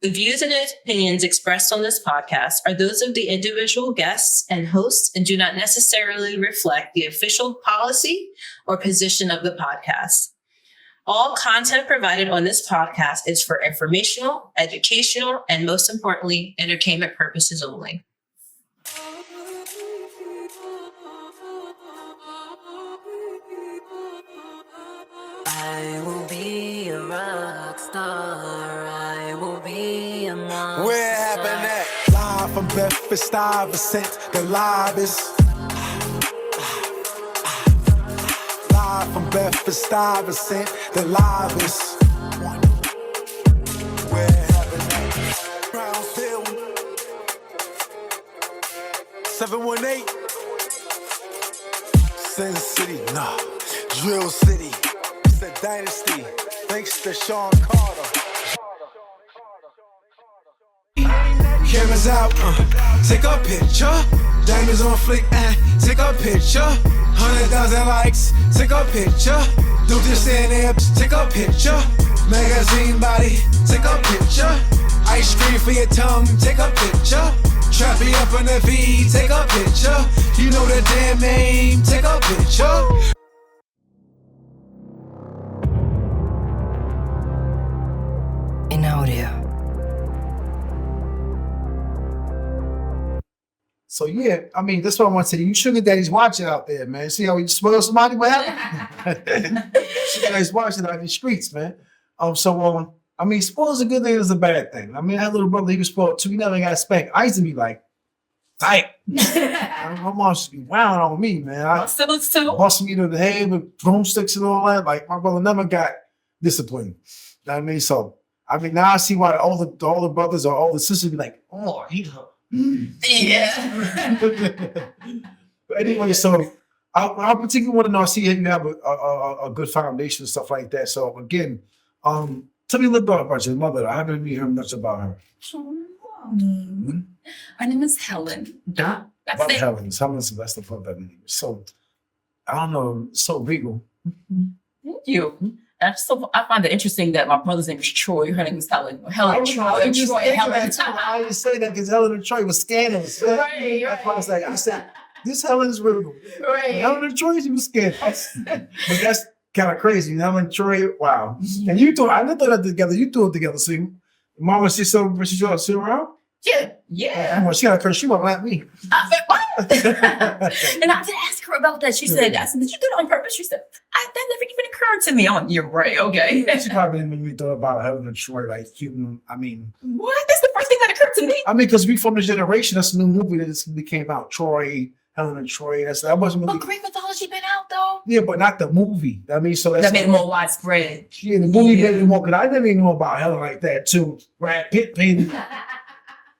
The views and opinions expressed on this podcast are those of the individual guests and hosts and do not necessarily reflect the official policy or position of the podcast. All content provided on this podcast is for informational, educational, and most importantly, entertainment purposes only. I will be a rock star. I will be a monster. Where it happened at? Live from Bedford, Stuyvesant, the livest. Live from Bedford, Stuyvesant, the livest. Where it happened at? Brownsville. 718. Sin City, nah. Drill City. It's a dynasty. Thanks to Sean Carter. Cameras out, take a picture. Diamonds on flick, take a picture. 100,000 likes, take a picture. Don't just stand there, take a picture. Magazine body, take a picture. Ice cream for your tongue, take a picture. Trap me up on the V, take a picture. You know the damn name, take a picture. In audio. So yeah, I mean, that's what I want to say. You sugar daddies watching out there, man. See how you spoil somebody? What happened? Sugar daddies watching out in the streets, man. I mean, spoil's a good thing, it's a bad thing. I mean, I had a little brother, he was spoiled too. He never got spanked. I used to be like, tight. My mom used to be wilding on me, man. Still. Busting me to the head with broomsticks and all that. Like, my brother never got disciplined. You know what I mean? So, I mean, now I see why all the brothers or all the sisters be like, oh, he her. Yeah. But anyway, so I particularly want to know, I see you have a good foundation and stuff like that. So again, tell me a little bit about your mother. I haven't really heard much about her. Her name is Helen. That's About it. Helen's that's the fun that name. So I don't know, so regal. Thank you. I find it interesting that my brother's name is Troy. Her name is Helen. Helen, Troy, I just Troy, Helen. I just say that because Helen and Troy was scandalous. Right. That's why I said, this Helen is regal. Right. Helen and Troy, she was scandalous. But that's kind of crazy. Helen and Troy, wow. And you threw, I didn't throw that together. You threw it together. So mom was still around? Yeah. Well, she got a curse. She won't like me. I said, what? And I did ask her about that. She said, I said, did you do it on purpose? She said, that never even occurred to me. You're right, okay. She probably didn't even thought about Helen and Troy, like, I mean. What? That's the first thing that occurred to me. I mean, because we from the generation, that's a new movie that just came out. Troy, Helen and Troy. That wasn't really. But Greek mythology been out, though. Yeah, but not the movie. I mean, so that's. That made it more widespread. Yeah, the movie made it more, because I didn't even know about Helen like that, too. Brad Pitt painted.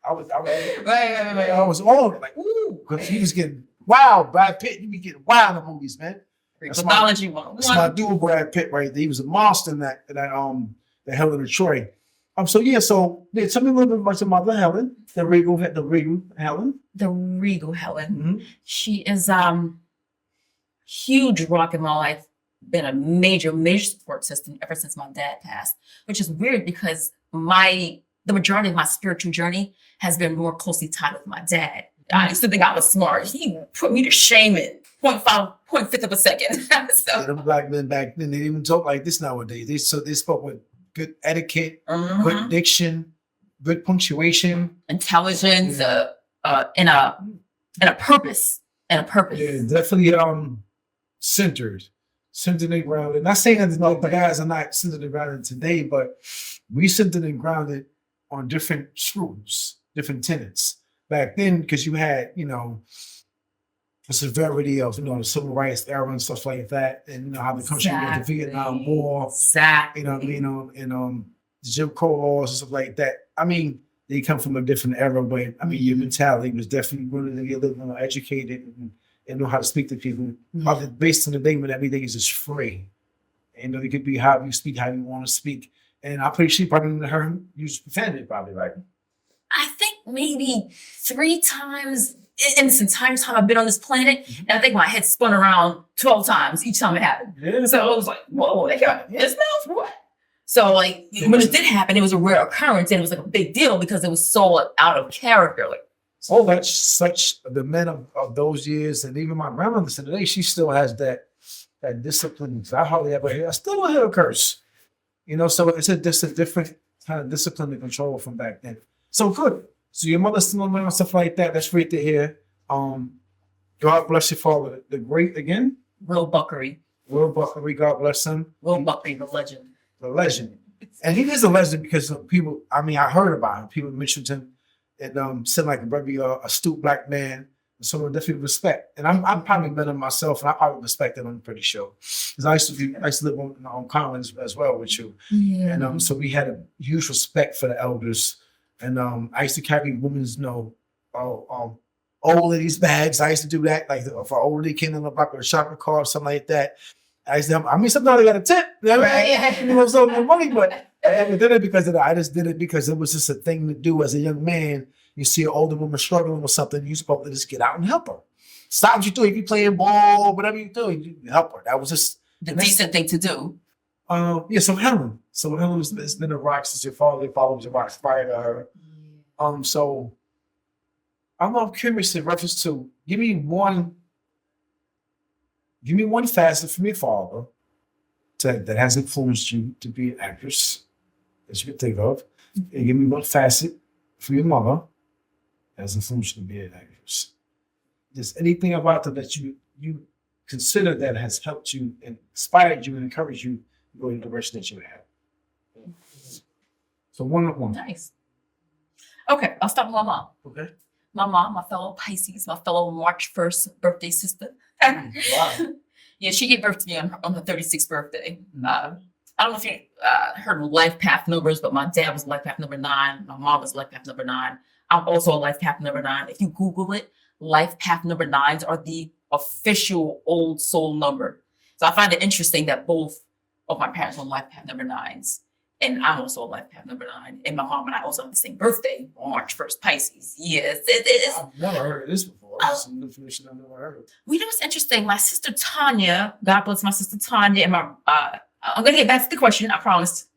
I was all like, ooh, because he was getting wild. Brad Pitt, he be getting wild in movies, man. Greek mythology That's my dude, Brad Pitt, right there. He was a monster in that Helen of Troy. Tell me a little bit about your mother, Helen, the regal Helen. The regal Helen. Mm-hmm. She is huge rock in my life. Been a major support system ever since my dad passed, which is weird because the majority of my spiritual journey has been more closely tied with my dad. I used to think I was smart. He put me to shame in 0.5 of a second. So, The black men back then, they didn't even talk like this nowadays. They spoke with good etiquette, good diction, good punctuation, intelligence, and a purpose. Yeah, definitely centered and grounded. Not saying that the guys are not centered and grounded today, but we centered and grounded on different screws, different tenets. Back then, because you had, the severity of, the civil rights era and stuff like that, and how the country went to Vietnam War. Exactly. And the Jim Crow laws and stuff like that. I mean, they come from a different era, but I mean, your mentality was definitely willing to get a little more educated and know how to speak to people. Based on the day when everything is just free. And you could be how you speak, how you want to speak. And I'm pretty sure you probably heard him use profanity, probably, right? I think maybe 3 times in this entire time I've been on this planet, and I think my head spun around 12 times each time it happened. Yeah. So I was like, whoa, they got his mouth, what? So like when it did happen, it was a rare occurrence and it was like a big deal because it was so out of character. Like, Oh, that's such the men of those years, and even my grandmother said today, she still has that discipline. I hardly ever hear. I still don't hear a curse. So it's just a different kind of discipline and control from back then. So good. So your mother's still around, stuff like that. That's great to hear. God bless your father, the great again. Will Buckery. Will Buckery, God bless him. Will Buckery, the legend. The legend. And he is a legend because people, I heard about him. People mentioned him and said like a very astute black man, and someone definitely respect. And I'm probably met him myself, and I probably respected him, I'm pretty sure. Because I used to live on Collins as well with you. Yeah. And so we had a huge respect for the elders. And I used to carry women's, old ladies' bags. I used to do that, like if an old lady came in the block with a shopping cart or something like that. I used to, sometimes I got a tip. So no money, but I never did it because of that. I just did it because it was just a thing to do as a young man. You see an older woman struggling with something, you're supposed to just get out and help her. Stop what you do. If you're playing ball, whatever you do, you help her. That was just The decent thing to do. So Helen. So Helen has been a rock since your father was a rock prior to her. So I'm curious in reference to give me one facet from your father that has influenced you to be an actress that you could think of. And give me one facet from your mother that has influenced you to be an actress. Just anything about them that you consider that has helped you and inspired you and encouraged you to go in the direction that you have. So one. Nice. Okay, I'll start with my mom. Okay. My mom, my fellow Pisces, my fellow March 1st birthday sister. Wow. Yeah, she gave birth to me on her 36th birthday. I don't know if you heard of life path numbers, but my dad was life path number 9. My mom was life path number 9. I'm also a life path number 9. If you Google it, life path number 9s are the official old soul number. So I find it interesting that both of my parents were life path number 9s. And I'm also a life path number 9. And my mom and I also have the same birthday, March 1st, Pisces. Yes, it is. I've never heard of this before. This is some information I've never heard of. You know what's interesting? My sister Tanya, God bless my sister Tanya, and I'm going to get back to the question, I promise.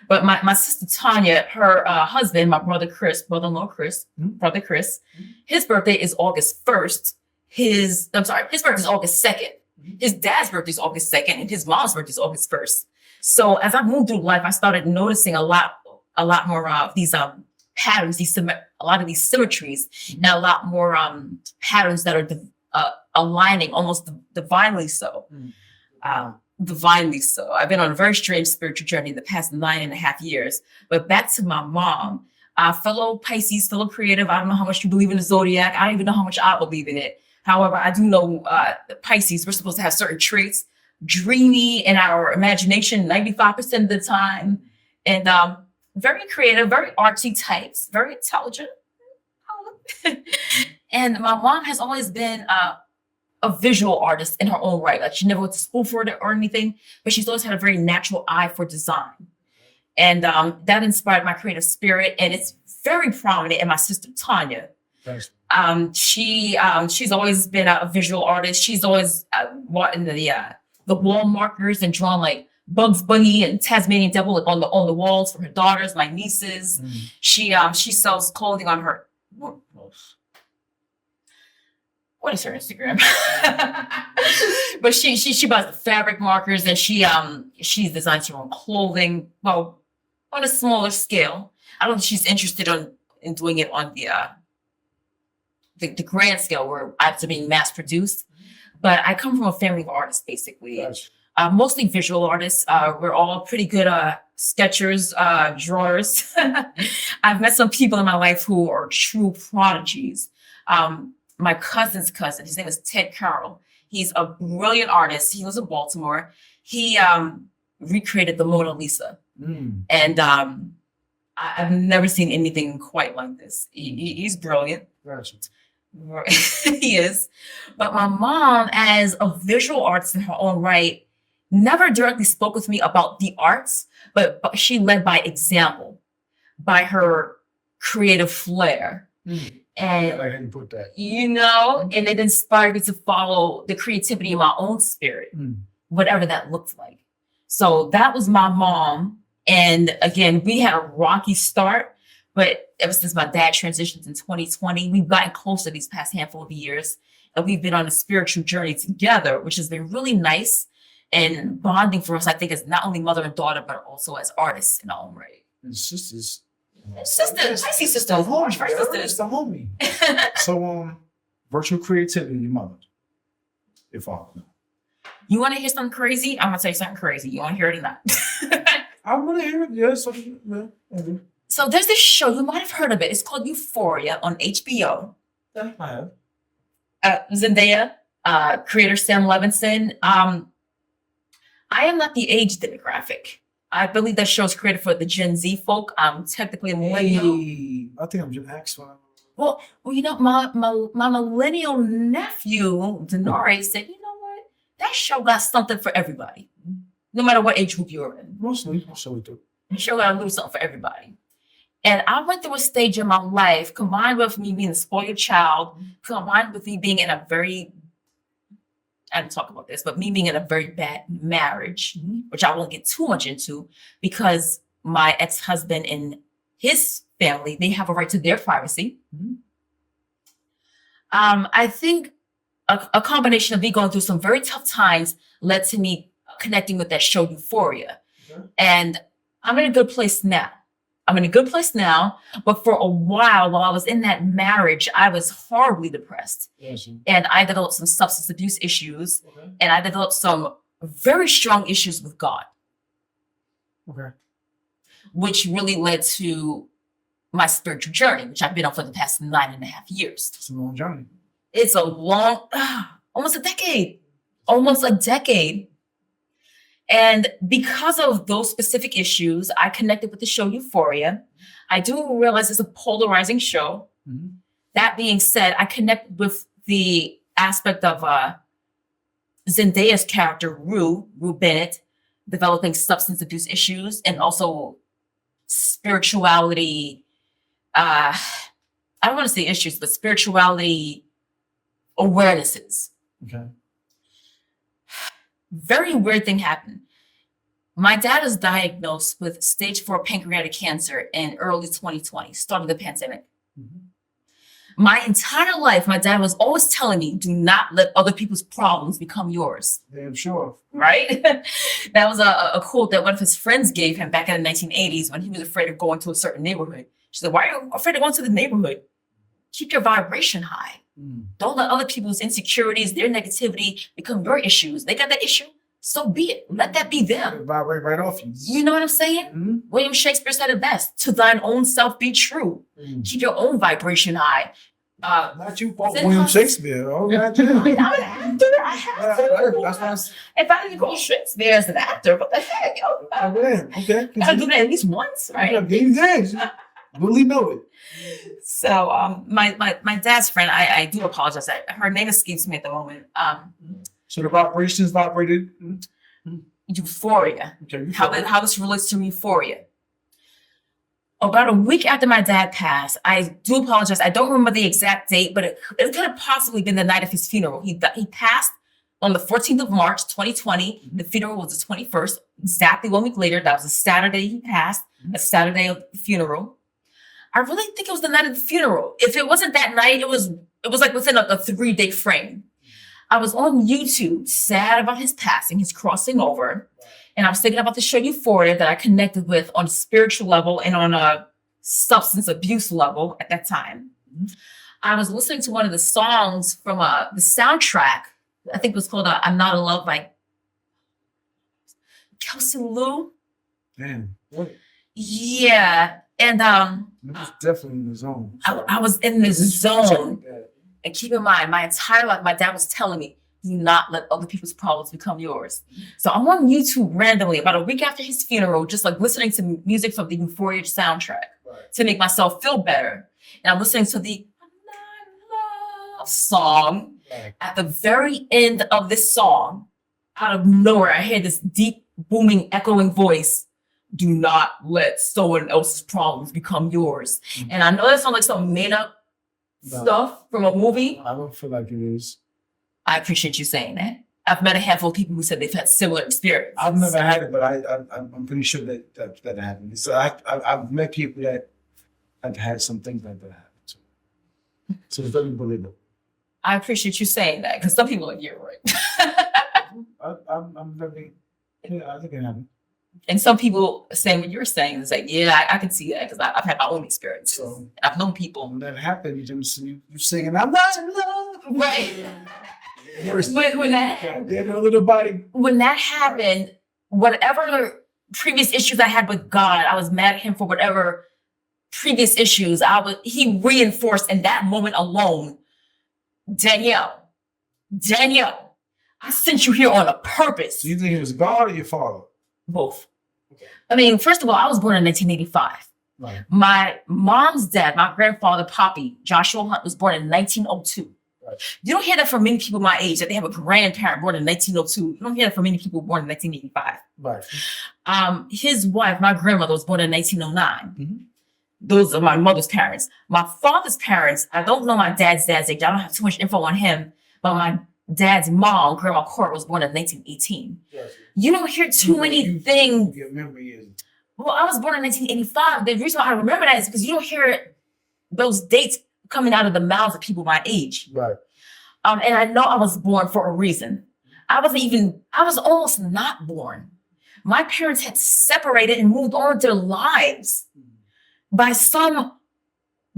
But my sister Tanya, her husband, my brother-in-law Chris, brother Chris, his birthday is August 1st. His birthday is August 2nd. His dad's birthday is August 2nd, and his mom's birthday is August 1st. So as I moved through life, I started noticing a lot more of these patterns, a lot of these symmetries, and a lot more patterns that are aligning almost divinely so. Divinely so. I've been on a very strange spiritual journey the past 9.5 years. But back to my mom, fellow Pisces, fellow creative. I don't know how much you believe in the zodiac. I don't even know how much I believe in it. However, I do know the Pisces, we're supposed to have certain traits, dreamy in our imagination 95% of the time, and very creative, very artsy types, very intelligent. And my mom has always been a visual artist in her own right. Like she never went to school for it or anything, but she's always had a very natural eye for design. And that inspired my creative spirit, and it's very prominent in my sister Tanya. Thanks. She's always been a visual artist. She's always in the wall markers and drawn like Bugs Bunny and Tasmanian Devil like on the walls for her daughters, my nieces. She sells clothing on her. What is her Instagram? But she buys the fabric markers, and she designs her own clothing. Well, on a smaller scale. I don't think she's interested in doing it on the grand scale where I have to be mass produced. But I come from a family of artists, basically. Gotcha. Mostly visual artists. We're all pretty good sketchers, drawers. I've met some people in my life who are true prodigies. My cousin's cousin, his name is Ted Carroll. He's a brilliant artist. He lives in Baltimore. He recreated the Mona Lisa. And I've never seen anything quite like this. He's brilliant. Gotcha. He is. But my mom, as a visual artist in her own right, never directly spoke with me about the arts, but she led by example, by her creative flair. And I hadn't put that. And it inspired me to follow the creativity in my own spirit, whatever that looked like. So that was my mom. And again, we had a rocky start, but ever since my dad transitioned in 2020, we've gotten closer these past handful of years. And we've been on a spiritual journey together, which has been really nice and bonding for us, I think, as not only mother and daughter, but also as artists in our own right. And sisters. Sisters, I see sisters. First It's sisters. the homie. So, virtual creativity, your mother. If all. You want to hear something crazy? I'm going to tell you something crazy. You want to hear it or not? I want to hear it. Yeah, something. Yeah. So there's this show, you might have heard of it. It's called Euphoria on HBO. I have. Zendaya, creator Sam Levinson. I am not the age demographic. I believe that show is created for the Gen Z folk. I'm technically a millennial. Hey, I think I'm Gen X. Well, you know, my millennial nephew, Denari, said, you know what? That show got something for everybody. No matter what age group you're in. Mostly do. That show got a little something for everybody. And I went through a stage in my life, combined with me being a spoiled child, combined with me being in a very, I didn't talk about this, but me being in a very bad marriage, which I won't get too much into, because my ex-husband and his family, they have a right to their privacy. I think a combination of me going through some very tough times led to me connecting with that show Euphoria. And I'm in a good place now. But for a while I was in that marriage, I was horribly depressed. And I developed some substance abuse issues. And I developed some very strong issues with God. Which really led to my spiritual journey, which I've been on for the past 9.5 years. It's a long journey. It's a long, almost a decade. And because of those specific issues, I connected with the show Euphoria. I do realize it's a polarizing show. That being said, I connect with the aspect of Zendaya's character, Rue Bennett, developing substance abuse issues and also spirituality. I don't want to say issues, but spirituality awarenesses. Very weird thing happened. My dad was diagnosed with stage 4 pancreatic cancer in early 2020, start of the pandemic. My entire life, my dad was always telling me, do not let other people's problems become yours. Damn sure. Right? That was a quote that one of his friends gave him back in the 1980s when he was afraid of going to a certain neighborhood. She said, why are you afraid of going to the neighborhood? Keep your vibration high. Don't let other people's insecurities, their negativity become your issues. They got that issue, so be it. Let that be them. Vibrate right off you. You know what I'm saying? William Shakespeare said it best. To thine own self be true. Keep your own vibration high. Not you, William Shakespeare. Oh, I'm an actor. I have to. That's nice. If I didn't call Shakespeare as an actor, what the heck? Okay. Gotta do that at least once, right? Really know it. So my dad's friend, I do apologize. Her name escapes me at the moment. So the vibrations vibrated. Euphoria. How this relates to Euphoria. About a week after my dad passed, I do apologize. I don't remember the exact date, but it could have possibly been the night of his funeral. He passed on the 14th of March, 2020. The funeral was the 21st, exactly 1 week later. That was a Saturday he passed, a Saturday of the funeral. I really think it was the night of the funeral. If it wasn't that night, it was like within a 3-day frame. I was on YouTube, sad about his passing, his crossing over. And I was thinking about the show Euphoria that I connected with on a spiritual level and on a substance abuse level at that time. I was listening to one of the songs from the soundtrack. I think it was called I'm Not in Love by Kelsey Lou. Damn. What? Yeah. And it was definitely in the zone. I was in this zone. And keep in mind, my entire life, my dad was telling me, do not let other people's problems become yours. So I'm on YouTube randomly about a week after his funeral, just like listening to music from the Euphoria soundtrack to make myself feel better. And I'm listening to the I'm Not in Love song. At the very end of this song, out of nowhere, I hear this deep, booming, echoing voice. Do not let someone else's problems become yours. And I know that sounds like some made up stuff from a movie. I don't feel like it is. I appreciate you saying that. I've met a handful of people who said they've had similar experiences. I've never had it, but I'm pretty sure that happened. So I've met people that have had some things like that happen. So it's very believable. I appreciate you saying that because some people are like, you're right. I'm very, yeah, I think it happened. And some people saying what you're saying is like, yeah, I can see that because I've had my own experiences. So I've known people. when that happened, you singing, I'm not in love. Right. When that happened, whatever previous issues I had with God, I was mad at him for whatever previous issues he reinforced in that moment alone. Danielle, I sent you here on a purpose. So you think it was God or your father? Both. I mean, first of all, I was born in 1985. Right. My mom's dad, my grandfather, Poppy, Joshua Hunt, was born in 1902. Right. You don't hear that from many people my age, that they have a grandparent born in 1902. You don't hear that from many people born in 1985. Right. His wife, my grandmother, was born in 1909. Mm-hmm. Those are my mother's parents. My father's parents, I don't know my dad's age. I don't have too much info on him, but my dad's mom, Grandma Court, was born in 1918. Yes. You don't hear too many things. Your memory is. Well, I was born in 1985. The reason why I remember that is because you don't hear those dates coming out of the mouths of people my age. Right. And I know I was born for a reason. I was almost not born. My parents had separated and moved on with their lives. By some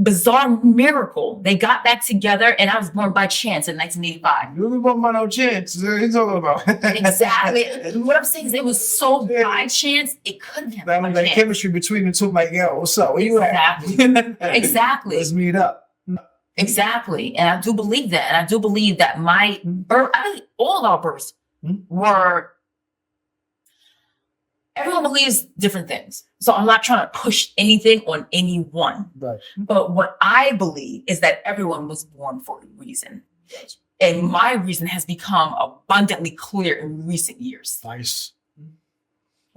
bizarre miracle, they got back together and I was born by chance in 1985. You were born by no chance. What are you talking about? Exactly. What I'm saying is it was so by chance, it couldn't have been by That chance. chemistry between the two, like, yo, what's up? Where you at? Exactly. Let's meet up. Exactly. And I do believe that. And I do believe that my birth, all of our births were, everyone believes different things. So I'm not trying to push anything on anyone. Right. But what I believe is that everyone was born for a reason. And my reason has become abundantly clear in recent years. Nice.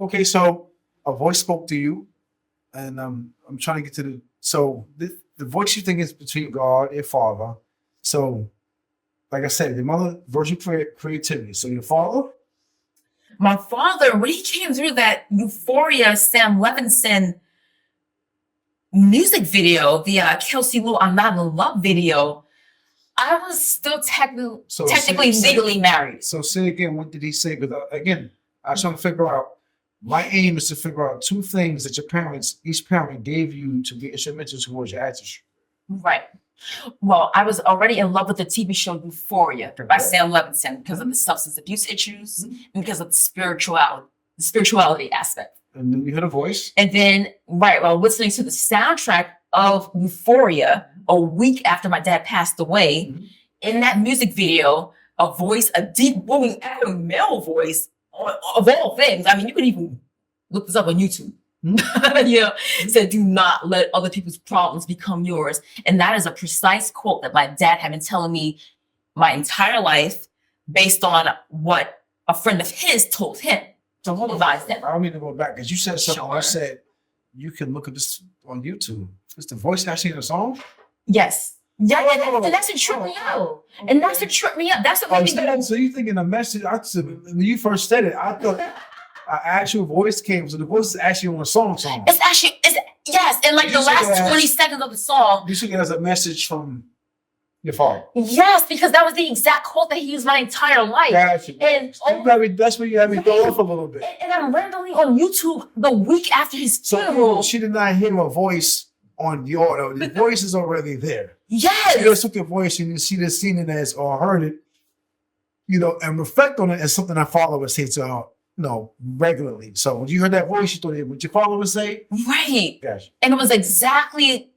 Okay, so a voice spoke to you, and I'm trying to get to the voice you think is between God and your father. So, like I said, your mother, virtue creativity. So your father? My father, when he came through that Euphoria Sam Levinson music video, the Kelsey Lou I'm Not in Love video, I was still technically legally married. So say again, what did he say? Because again, I was trying to figure out, my aim is to figure out two things that each parent gave you to be instrumental towards your artistry. Right. Well, I was already in love with the TV show Euphoria by Sam Levinson because of the substance abuse issues and because of the spirituality aspect. And then you heard a voice. And then, while listening to the soundtrack of Euphoria a week after my dad passed away, in that music video, a deep, booming, echoing male voice, of all things. I mean, you could even look this up on YouTube. Said, do not let other people's problems become yours. And that is a precise quote that my dad had been telling me my entire life based on what a friend of his told him to advise him. I don't mean to go back because you said something. Sure. I said, you can look at this on YouTube. Is the voice actually in the song? Yes. Yeah, and that's what tripped me out. And that's what tripped me up. That's what made me go. So you thinking a message? When you first said it, I thought an actual voice came. So the voice is actually on a song. It's yes, and like the last 20 seconds of the song. You took it as a message from your father. Yes, because that was the exact quote that he used my entire life. Gotcha. And that's where you had me go off a little bit. And I'm randomly on YouTube the week after his funeral. So she did not hear a voice on the voice is already there. Yes. You just took your voice and she just seen it as or heard it, and reflect on it as something our father would say to her, regularly. So when you heard that voice, you thought it what your father would say? Right. Gotcha. And it was exactly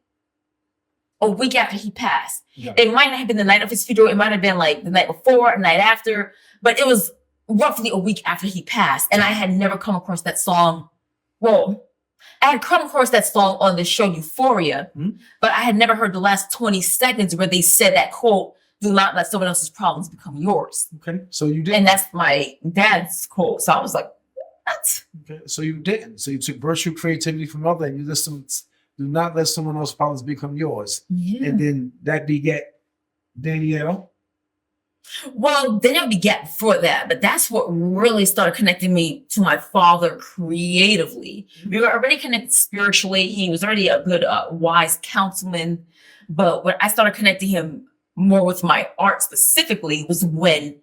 a week after he passed. Yeah. It might not have been the night of his funeral. It might have been like the night before, the night after, but it was roughly a week after he passed. And I had never come across that song. Well, I had come across that song on the show Euphoria, but I had never heard the last 20 seconds where they said that quote, do not let someone else's problems become yours. Okay. So you did. And that's my dad's quote. So I was like, what? Okay. So you didn't. So you took virtue creativity from other and you listen, do not let someone else's problems become yours. Yeah. And then that beget Danielle. Well, they never begat before that, but that's what really started connecting me to my father creatively. We were already connected spiritually. He was already a good, wise councilman. But when I started connecting him more with my art specifically was when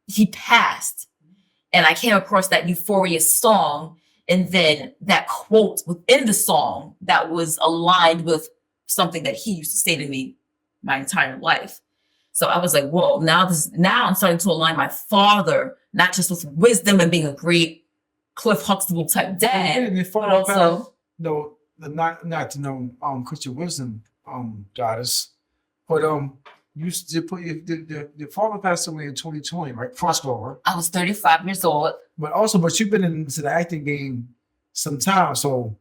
he passed. And I came across that Euphoria song, and then that quote within the song that was aligned with something that he used to say to me my entire life. So I was like, whoa, now I'm starting to align my father, not just with wisdom and being a great Cliff Huxtable type dad, but also not to know Christian wisdom goddess, but you did put your father passed away in 2020, right? Crossover. I was 35 years old. But you've been into the acting game some time, so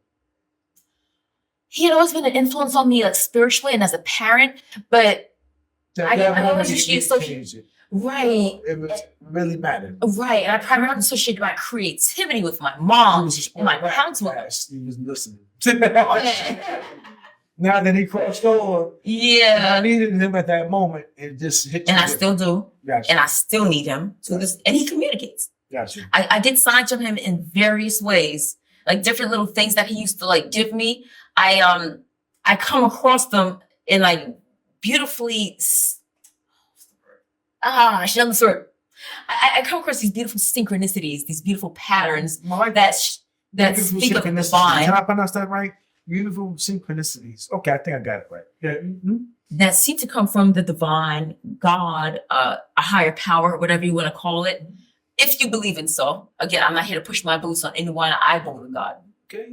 He had always been an influence on me, like spiritually and as a parent, but I always associate right. It was really mattered. Right. And I primarily associated my creativity with my mom and my counselor. He was listening. Now that he crossed over, Yeah. I needed him at that moment. It just hit you. And I still do. Gotcha. And I still need him to this, and he communicates. Gotcha. I did signs from him in various ways, like different little things that he used to like give me. I come across them in like beautifully. I should know this word. I come across these beautiful synchronicities, these beautiful patterns that speak of the divine. Can I pronounce that right? Beautiful synchronicities. Okay, I think I got it right. Yeah. Mm-hmm. That seem to come from the divine, God, a higher power, whatever you want to call it. If you believe in so. Again, I'm not here to push my beliefs on anyone. I believe in God. Okay.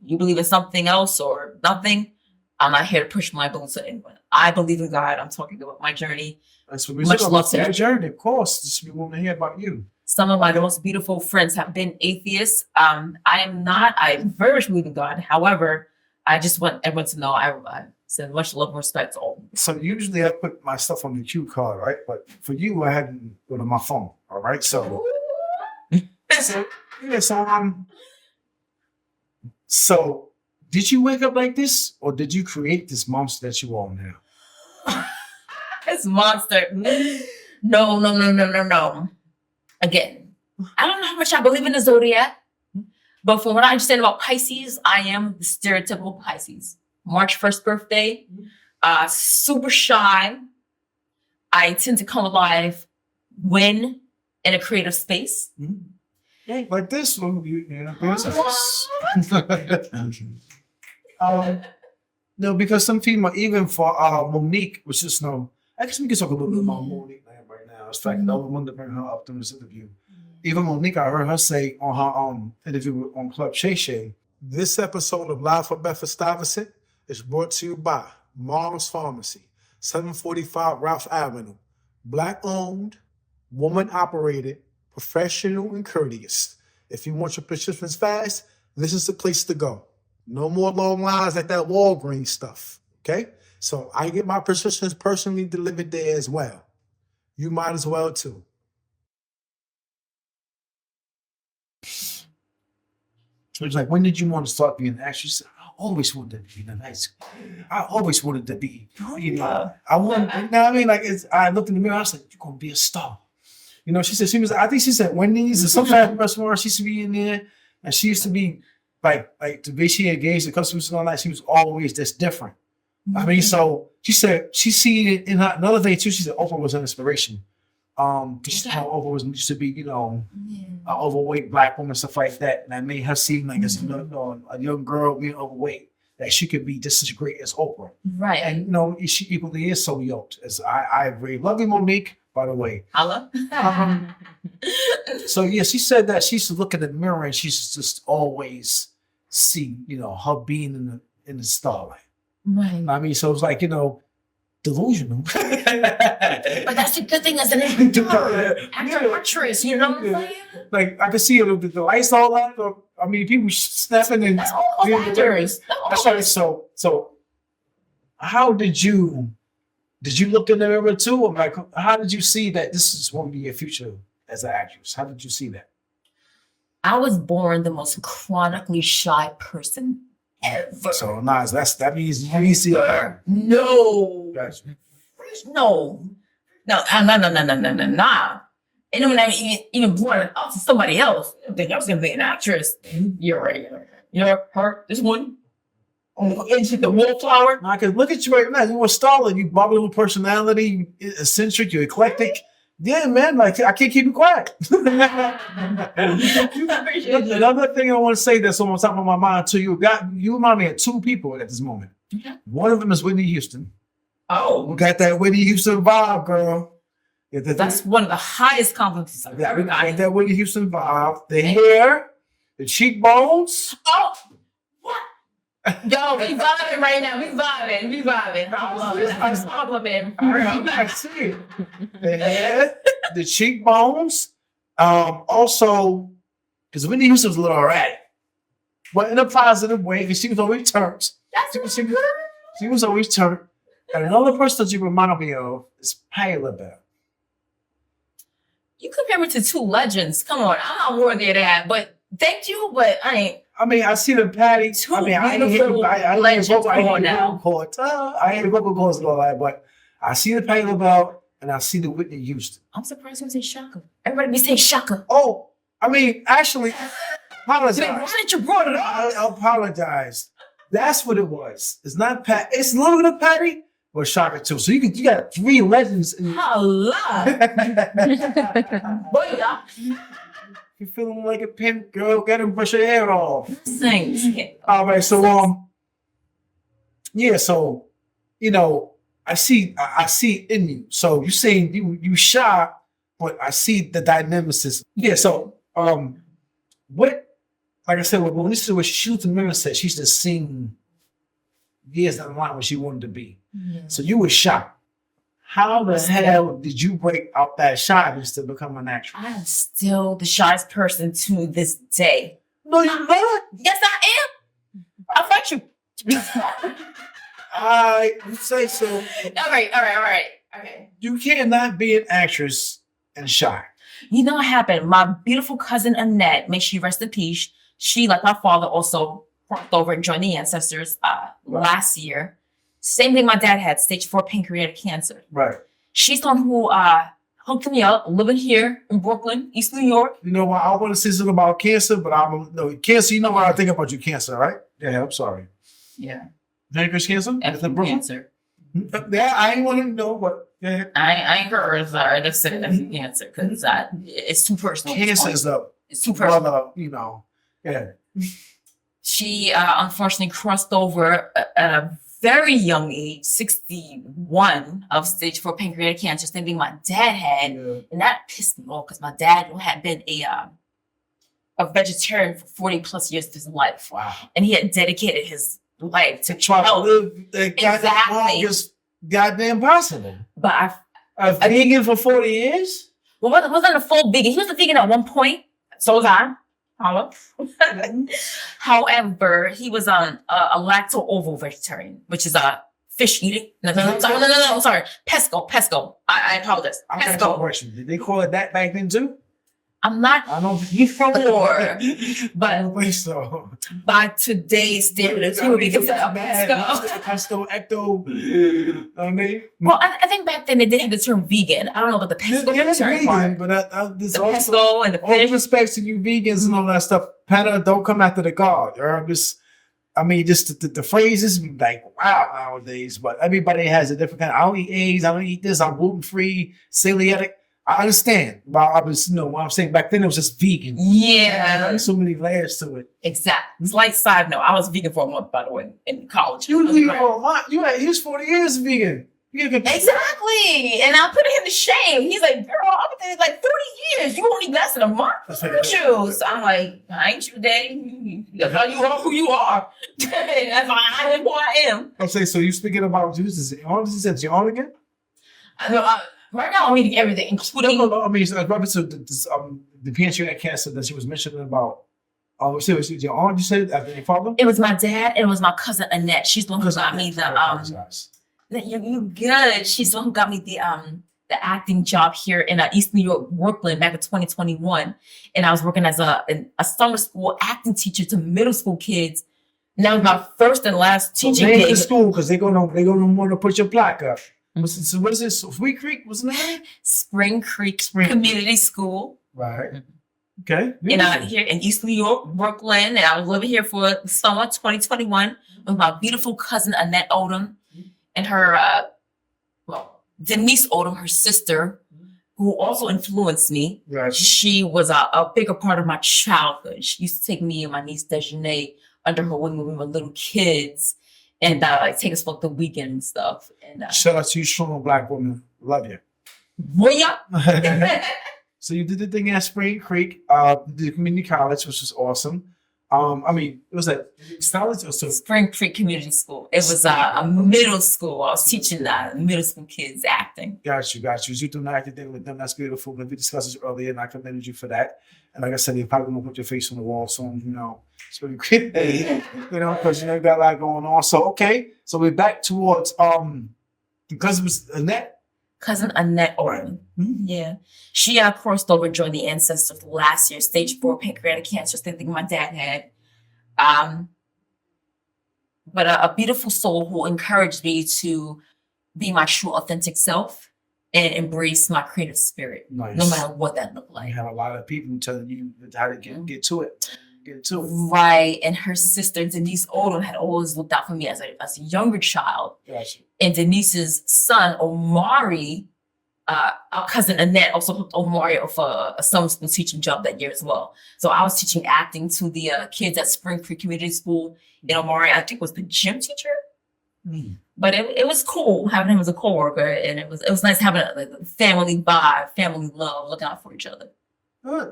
You believe in something else or nothing. I'm not here to push my beliefs on anyone. I believe in God. I'm talking about my journey. That's what we Much said. love to Your you. journey, of course. Just we want to hear about you. Some of my most beautiful friends have been atheists. I am not. I very much believe in God. However, I just want everyone to know I send much love and respect to all. So usually I put my stuff on the cue card, right? But for you, I had to go to my phone. All right. So did you wake up like this, or did you create this monster that you are now? This monster. No. Again, I don't know how much I believe in the zodiac, but from what I understand about Pisces, I am the stereotypical Pisces. March 1st birthday, super shy. I tend to come alive when in a creative space. Like this one, no, because some people, even for Monique, which is no, I guess we can talk a little bit about Monique right now. It's like I wanted to bring her up in this interview. Even Monique, I heard her say on her interview on Club Shay Shay. This episode of Live from Bedford Stuyvesant is brought to you by Mom's Pharmacy, 745 Ralph Avenue. Black owned, woman operated, professional and courteous. If you want your prescriptions fast, this is the place to go. No more long lines like that Walgreens stuff, okay? So I get my prescriptions personally delivered there as well. You might as well too. So it's like, when did you want to start being an actress? I always wanted to be in high school. I always wanted to be, I want, you know what I mean? Like, I looked in the mirror, I was like, you're going to be a star. You know, I think she said Wendy's or some type of restaurant. She used to be in there, and she used to be like the way she engaged the customers and all that. She was always just different. I mean, so she said she seen it in her another thing too. She said Oprah was an inspiration. Because Oprah was used to be, an overweight black woman, stuff like that, and that made her seem like as a young girl being overweight, that she could be just as great as Oprah. Right. And she equally is so yoked. As I agree. Love you, Monique. By the way. Holla. So yeah, she said that she used to look in the mirror and she used to just always see, her being in the starlight. Right. I mean, so it's like, delusional. But that's a good thing as an actress, you know what I'm saying? Like I could see the lights all up. I mean, people snapping and that's all actors. That's right. So how did you look in the mirror too? Or like, how did you see that this is going to be your future as an actress? How did you see that? I was born the most chronically shy person ever. So nice. That means you see her. No. Gotcha. No. No. And then when I even brought it up to somebody else, I think I was gonna be an actress. You're right. You're her. This one. Into the wallflower. I can look at you right now. You a starlet. You bubbly with personality, eccentric, you're eclectic. Yeah, man. Like I can't keep you quiet. Another thing I want to say that's on top of my mind too. You remind me of two people at this moment. Okay. One of them is Whitney Houston. Oh, We got that Whitney Houston vibe, girl. Yeah, that's one of the highest compliments I've ever we got gotten. that Whitney Houston vibe. The hair, the cheekbones. Oh, what? Yo, we vibing right now. We vibing. I love it. That's a compliment. I see it. The hair, the cheekbones. Also, because Whitney Houston was a little erratic, but in a positive way, because she was always turned. She was always turned. And another person that you remind me of is Patti LaBelle. You compare me to two legends. Come on, I'm not worthy of that. But thank you, but I ain't. I mean, I see the Patty. I mean, I ain't hear legends vocal cords. I ain't vocal cords and all that, but I see the Patti LaBelle and I see the Whitney Houston. I'm surprised you say Shaka. Everybody be saying Shaka. Oh, I mean, actually, apologize. Why did you brought it up? I apologize. That's what it was. It's not Pat. It's a little bit of Patty, but Shaka too. So you got three legends. Allah. Boy, You're feeling like a pimp, girl. Get him, brush your hair off. sing. All right, so yeah, so I see in you. So you saying you shy, but I see the dynamicism. Yeah, so what? Like I said, when this is what Shooting Mirror said, she's just seen years down the line what she wanted to be. Yeah. So you were shy. How the hell did you break out that shyness to become an actress? I am still the shyest person to this day. No, you're not. Yes, I am. I'll fight you. You say so. All right. Okay. You cannot be an actress and shy. You know what happened? My beautiful cousin Annette, may she rest in peace. She, like my father, also crossed over and joined the ancestors last year. Same thing my dad had, stage 4 pancreatic cancer. Right. She's the one who hooked me up, living here in Brooklyn, East New York. You know what? I want to say something about cancer, but I don't know. Cancer, you know what I think about you, cancer, right? Yeah, I'm sorry. Yeah. Pancreas cancer? Cancer. Yeah, I ain't want to know what. Yeah. I ain't heard sorry to say that's cancer because it's too personal. Cancer is it's too personal. Yeah. She unfortunately crossed over at a very young age, 61, of stage 4 pancreatic cancer, same thing my dad had. Yeah. And that pissed me off because my dad had been a vegetarian for 40 plus years of his life. Wow. And he had dedicated his life to Try to health. live the Exactly. longest goddamn possible. But A vegan for 40 years? wasn't a full vegan. He was a vegan at one point. So was I. However, he was a lacto-ovo vegetarian, which is a fish eating. No, sorry. Pesco. I apologize. I got a Pesco. question. Did they call it that back then too? I'm not I don't sure, I but don't think so. by today's standards, he would be considered a pesco. Pesto, ecto. I mean, Well, I think back then they did have the term vegan. I don't know about the pesco. it's vegetarian vegan, part. but this The also, pesco and the all fish. respects to you vegans and all that stuff. Peta, don't come after the God. Or just the phrases be like, wow, nowadays. But everybody has a different kind. I don't eat eggs. I don't eat this. I'm gluten free, celiac. I understand. But I was, what I'm saying back then it was just vegan. Yeah, There's so many layers to it. exactly. Slight side note: I was vegan for a month, by the way, in college. You was 40 years vegan. Exactly, and I put him to shame. He's like, "Girl, I've been there like 30 years. You only lasted a month. So I'm like, I ain't you, daddy. That's how you are who you are. That's why I am who I am." I'm saying, so you speaking about juices? Is it on again? Right now, I'm eating everything, including. No. I mean, the pancreatic cancer that she was mentioning about. Oh, so was your aunt? You said after your father? It was my dad, and it was my cousin Annette. She's the one who got me You're good. She's the one who got me the acting job here in East New York, Brooklyn, back in 2021. And I was working as a summer school acting teacher to middle school kids. And that was my first and last teaching Name gig. the school because they're gonna want to put your plaque up. What is this? Sweet Creek? What's the name? Spring Creek Spring. Community School. Right. Okay. Here in East New York, Brooklyn. And I was living here for the summer 2021 with my beautiful cousin Annette Odom and her, Denise Odom, her sister, who also influenced me. Right. She was a bigger part of my childhood. She used to take me and my niece Deja under her wing when we were little kids and take us for the weekend and stuff. And shout out to you, strong Black woman. Love you. Rawyal. So you did the thing at Spring Creek, the community college, which was awesome. It was at college or so. Spring Creek Community School. It was a middle school. I was teaching middle school kids acting. Got you. You doing the acting thing with them. That's beautiful. But we discussed this earlier, and I commended you for that. And like I said, you're probably gonna put your face on the wall soon. It's pretty great. Because you got a lot going on. So okay, so we're back towards because it was Annette. Cousin Annette Odom. Mm-hmm. Yeah. She crossed over and joined the ancestors last year, stage 4 pancreatic cancer, same thing my dad had. But a beautiful soul who encouraged me to be my true authentic self and embrace my creative spirit, Nice. no matter what that looked like. You have a lot of people telling you how to get to it. Right. And her sister, Denise Odom, had always looked out for me as a younger child. Gotcha. And Denise's son, Omari, our cousin Annette also hooked Omari for a summer school teaching job that year as well. So I was teaching acting to the kids at Spring Creek Community School. And Omari, I think, was the gym teacher. Mm. But it was cool having him as a coworker, and it was nice having a family vibe, family love, looking out for each other.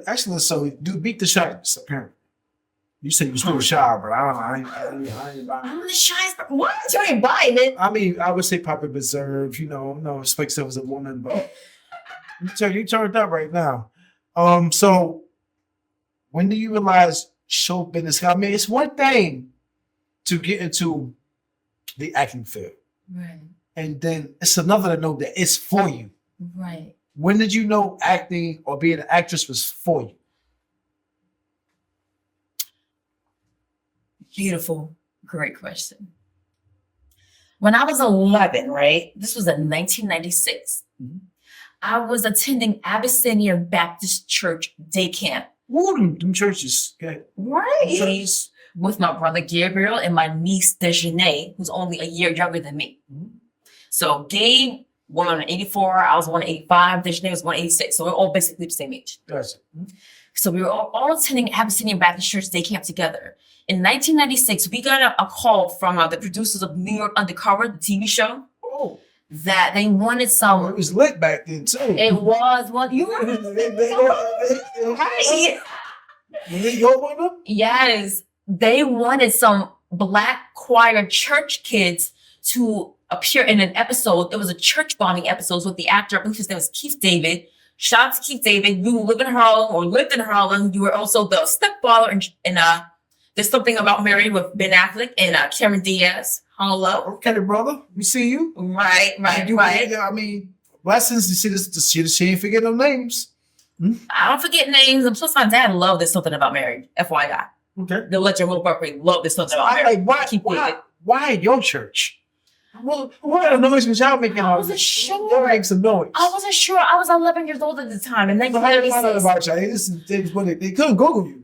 Actually, so do beat the shyness, apparently. You said you was still shy, but I ain't buying it. I'm the shyest person. What? You ain't buying it. I would say probably reserved, no respect yourself as a woman, but you turned up right now. So when do you realize show business? I mean, it's one thing to get into the acting field. Right. And then it's another to know that it's for you. Right. When did you know acting or being an actress was for you? Beautiful. Great question. When I was 11, right? This was in 1996. Mm-hmm. I was attending Abyssinian Baptist Church day camp. Ooh, them churches. Okay. Right. Churches. With my brother Gabriel and my niece Deja, who's only a year younger than me. Mm-hmm. So Gabe, 184, I was 185, Deja was 186. So we're all basically the same age. Gotcha. So we were all attending Abyssinian Baptist Church day camp together. In 1996, we got a call from the producers of New York Undercover, the TV show, Oh, that they wanted some. it was lit back then too. It was what you were right. You go with them? Yes, they wanted some Black choir church kids to appear in an episode. It was a church bombing episode with the actor. I believe his name was Keith David. Shout out to Keith David. You live in Harlem or lived in Harlem. You were also the stepfather in There's Something About Mary with Ben Affleck and Cameron Diaz. Hello. Okay, brother. We see you. Right. I mean, blessings to see this. She ain't forget no names. I don't forget names. And plus, my dad loved There's Something About Mary. FYI. Okay. The legend Will Buckery loved There's Something About Mary. Why your church? Well, what kind of noise was y'all making? I wasn't sure. Y'all make some noise. I wasn't sure. I was 11 years old at the time. And then How did they find out about y'all? They couldn't Google you.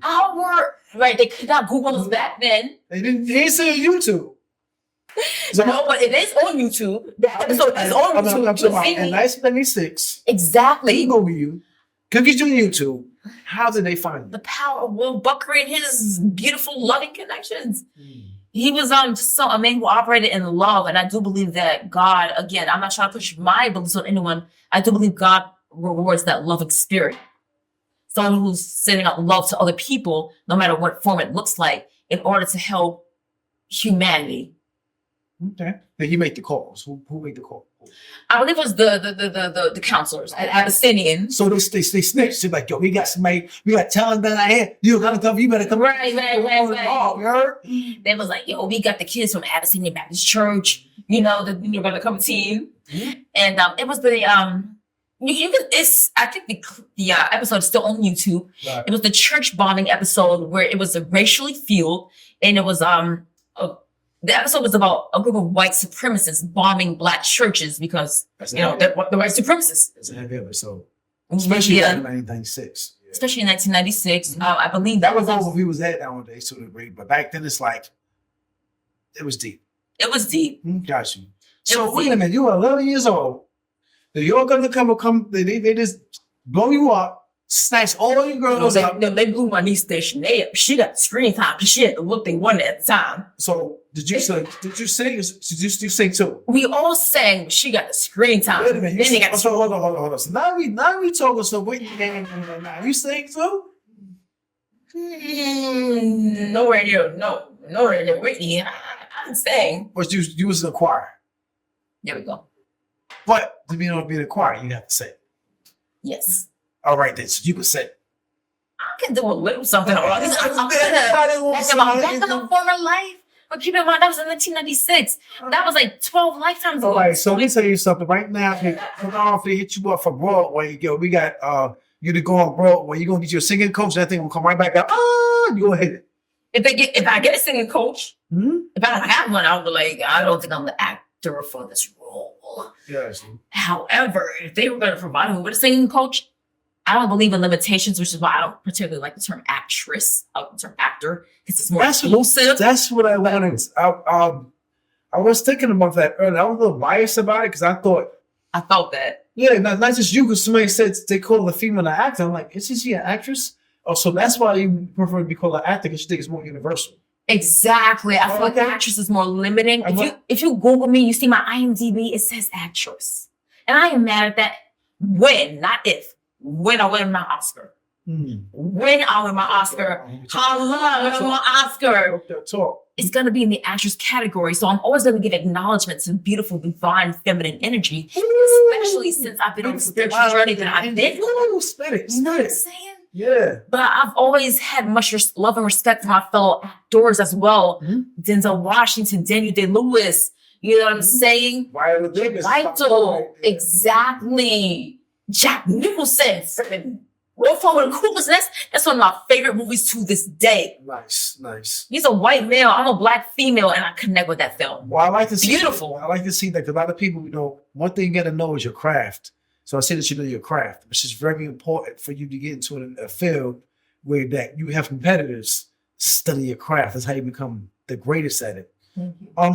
They could not Google us back then. They didn't see on YouTube. So, No, but it is on YouTube. The episode is on YouTube. I'm talking about in 1996. Exactly. Google you. Could get you on YouTube. How did they find you? The power of Will Buckery and his beautiful loving connections. He was just a man who operated in love. And I do believe that God, again, I'm not trying to push my beliefs on anyone. I do believe God rewards that loving spirit. Someone who's sending out love to other people, no matter what form it looks like, in order to help humanity. Okay. Then you make the calls. Who made the call? I believe it was the counselors at Abyssinian. So they snitched. They're like, yo, we got somebody, we got talent that I had. You better come. Right. Oh, you heard? They was like, yo, we got the kids from Abyssinian Baptist Church, you're going to come team. Mm-hmm. And it was the I think the episode is still on YouTube. Right. It was the church bombing episode where it was racially fueled, and it was The episode was about a group of white supremacists bombing black churches because, That's you know, they're the white supremacists. It's a heavy episode. Especially in 1996. Especially in 1996. I believe That was over we was at nowadays to a degree, but back then it's like, it was deep. It was deep. Got you. So wait a minute, you were 11 years old. The York undercover they just blow you up, snatch all your girls up. They blew my niece station. She got screen time because she had the look they wanted at the time. So did you sing? Did you sing too? We all sang. She got the screen time. Wait a minute. Then they got So hold on. So now we talking. So Whitney, you sing too? Nowhere near Whitney. I didn't sing. But you was in the choir. There we go. But to be in the choir, you have to sing. Yes. All right then. So you can sing. I can do a little something. Back in All my former life. But keep in mind, that was in 1996. That was like 12 lifetimes ago. right. So let me tell you something. Right now, if they hit you up for Broadway, we got you to go on Broadway. You're gonna get your singing coach. That thing will come right back out. You go ahead. If I get a singing coach, Hmm? if I don't have one, I'll be like, I don't think I'm the actor for this role. Yes. However, if they were going to provide me with a singing coach, I don't believe in limitations, which is why I don't particularly like the term actress. I like the term actor because it's more inclusive. That's what I wanted. I was thinking about that earlier. I was a little biased about it because I thought, I felt that. yeah, not just you, because somebody said they call the female an actor. I'm like, isn't she an actress? Oh, so that's why you prefer to be called an actor because you think it's more universal. Exactly. I feel like Okay. actress is more limiting. If you Google me, you see my IMDb, it says actress. And I am mad at that when, not if, when I win my Oscar. When I win my Oscar. I win my Oscar. Talk. It's going to be in the actress category. So I'm always going to give acknowledgement to beautiful, divine, feminine energy, especially since I've been on the spiritual journey that I've been. Spit it. You know what I'm saying? Yeah. But I've always had much love and respect for my fellow actors as well. Denzel Washington, Daniel Day-Lewis. You know what I'm saying? Vital. Exactly. Jack Nicholson. Freaking Wolf with the Cuckoo's Nest. That's one of my favorite movies to this day. Nice. He's a white male. I'm a black female, and I connect with that film. Well, I like to see Beautiful. I like to see that because a lot of people, one thing you got to know is your craft. So I say that you know your craft, which is very important for you to get into a field where that you have competitors study your craft. That's how you become the greatest at it.